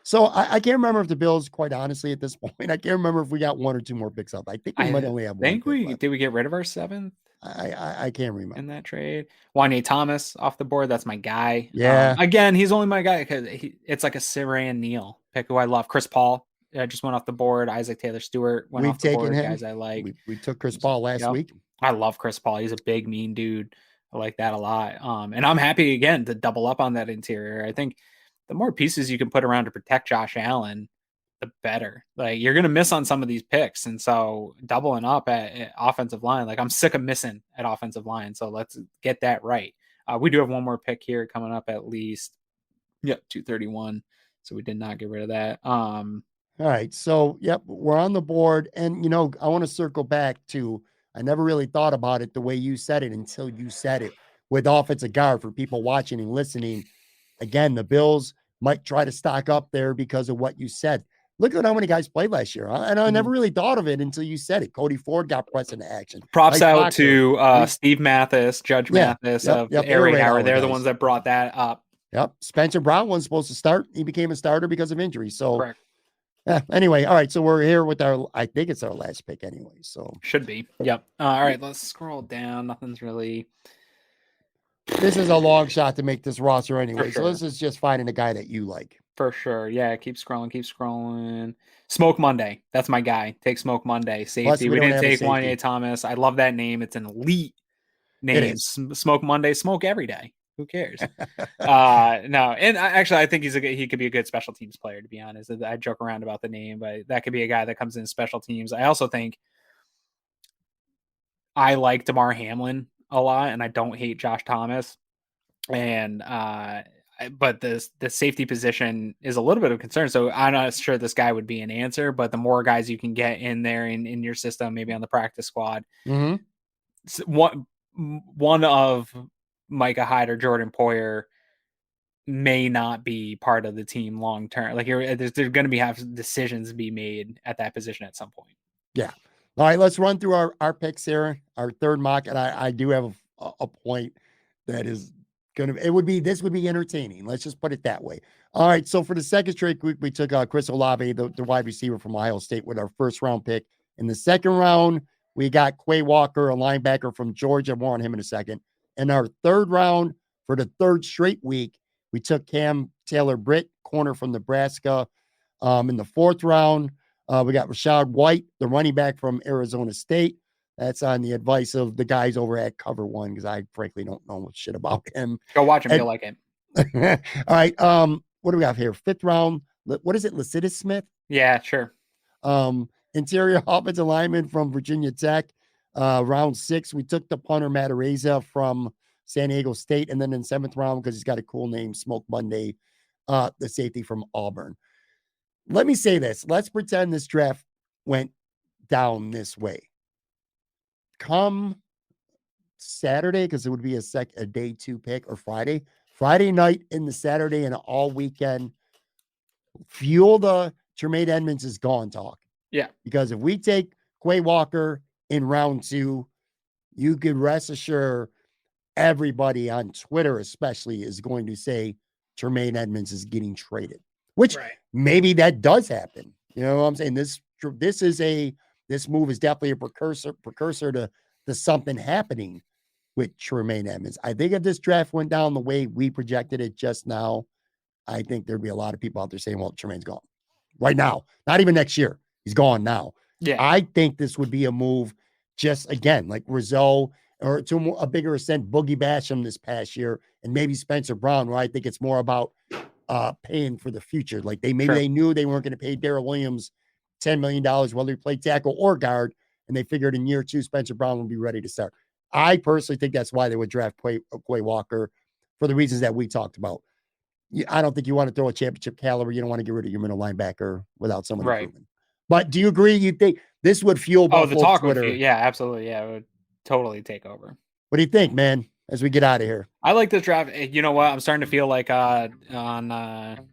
S1: So I can't remember if the Bills, quite honestly, at this point, I can't remember if we got one or two more picks up. I think we might only have one.
S2: Did we get rid of our seventh?
S1: I can't remember
S2: in that trade. Wanye Thomas off the board. That's my guy.
S1: Yeah.
S2: Again, he's only my guy because it's like a Siran Neal pick who I love. Chris Paul just went off the board. Isaac Taylor Stewart went off the board. Guys I like.
S1: We took Chris Paul last week.
S2: I love Chris Paul. He's a big, mean dude. I like that a lot. And I'm happy again to double up on that interior. I think the more pieces you can put around to protect Josh Allen, the better. Like you're gonna miss on some of these picks, and so doubling up at offensive line. Like I'm sick of missing at offensive line, so let's get that right. We do have one more pick here coming up at least. Yep, 231. So we did not get rid of that.
S1: All right, so yep, we're on the board, and I want to circle back to. I never really thought about it the way you said it until you said it with offensive guard for people watching and listening. Again, the Bills might try to stock up there because of what you said. Look at how many guys played last year. And I never really thought of it until you said it. Cody Ford got pressed into action.
S2: Props out to Steve Mathis, Judge Mathis of Air Raid Hour. They're the ones that brought that up.
S1: Yep. Spencer Brown wasn't supposed to start. He became a starter because of injury. So
S2: correct.
S1: Anyway, all right. So we're here with I think it's our last pick anyway. So
S2: should be. Yep. All right. Let's scroll down. Nothing's really.
S1: This is a long shot to make this roster anyway.
S2: Sure.
S1: So this is just finding a guy that you like.
S2: For sure. Yeah. Keep scrolling. Smoke Monday. That's my guy. Take Smoke Monday. Safety. We didn't take Wanye Thomas. I love that name. It's an elite name. Smoke Monday. Smoke every day. Who cares? No, and I think he could be a good special teams player, to be honest. I joke around about the name, but that could be a guy that comes in special teams. I also think I like DeMar Hamlin a lot, and I don't hate Josh Thomas. And but the safety position is a little bit of a concern. So I'm not sure this guy would be an answer, but the more guys you can get in there in your system, maybe on the practice squad, one of Micah Hyde or Jordan Poyer may not be part of the team long term. Like there's going to be have decisions to be made at that position at some point.
S1: Yeah. All right, let's run through our picks here. Our third mock, and I do have a point that is going to. This would be entertaining. Let's just put it that way. All right. So for the second straight week, we took Chris Olave, the wide receiver from Ohio State, with our first round pick. In the second round, we got Quay Walker, a linebacker from Georgia. More on him in a second. In our third round, for the third straight week, we took Cam Taylor-Britt, corner from Nebraska. In the fourth round, we got Rashad White, the running back from Arizona State. That's on the advice of the guys over at Cover One, because I frankly don't know shit about him.
S2: Go watch him. You'll like him.
S1: All right. What do we have here? Fifth round. What is it? Lycidas Smith?
S2: Yeah, sure.
S1: Interior offensive lineman from Virginia Tech. Round 6, we took the punter Matt Araiza from San Diego State, and then in 7th round, because he's got a cool name, Smoke Monday, the safety from Auburn. Let me say this. Let's pretend this draft went down this way. Come Saturday, because it would be a day 2 pick, or Friday night in the Saturday and all weekend, fuel the Tremaine Edmonds is gone talk.
S2: Yeah.
S1: Because if we take Quay Walker in round 2, you could rest assured everybody on Twitter especially is going to say Tremaine Edmonds is getting traded, which maybe that does happen. You know what I'm saying? This move is definitely a precursor to something happening with Tremaine Edmonds. I think if this draft went down the way we projected it just now, I think there'd be a lot of people out there saying, well, Tremaine's gone right now, not even next year. He's gone now.
S2: Yeah.
S1: I think this would be a move just, again, like Rizzo or to a bigger extent, Boogie Basham this past year, and maybe Spencer Brown, where I think it's more about paying for the future. Like they knew they weren't going to pay Darrell Williams $10 million, whether he played tackle or guard, and they figured in year 2, Spencer Brown would be ready to start. I personally think that's why they would draft Quay Walker, for the reasons that we talked about. I don't think you want to throw a championship caliber. You don't want to get rid of your middle linebacker without someone improving. But do you agree? You think this would fuel
S2: the talk
S1: Twitter?
S2: Yeah, absolutely. Yeah, it would totally take over.
S1: What do you think, man, as we get out of here?
S2: I like this draft. You know what? I'm starting to feel like on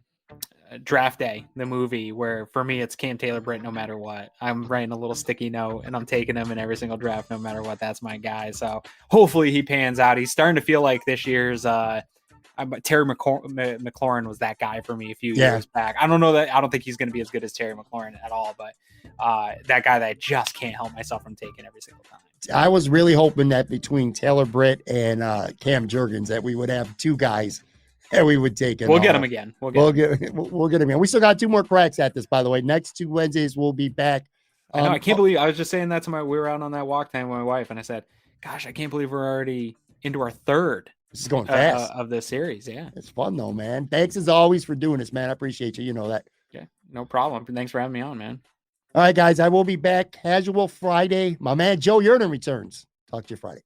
S2: Draft Day, the movie, where for me it's Cam Taylor-Britt no matter what. I'm writing a little sticky note and I'm taking him in every single draft no matter what. That's my guy. So hopefully he pans out. He's starting to feel like this year's Terry McLaurin was that guy for me a few years back. I don't think he's going to be as good as Terry McLaurin at all, but that guy that I just can't help myself from taking every single time.
S1: I was really hoping that between Taylor-Britt and Cam Jurgens that we would have 2 guys that we would take.
S2: We'll get him again. We'll get
S1: him again. We still got 2 more cracks at this, by the way. Next 2 Wednesdays we'll be back.
S2: I know. I can't believe I was just saying that to we were out on that walk time with my wife, and I said, "Gosh, I can't believe we're already into our 3rd."
S1: This is going fast
S2: of this series. Yeah,
S1: it's fun though, man. Thanks as always for doing this, man. I appreciate you. You know that.
S2: Yeah, no problem. Thanks for having me on, man.
S1: All right, guys. I will be back. Casual Friday. My man Joe Yurden returns. Talk to you Friday.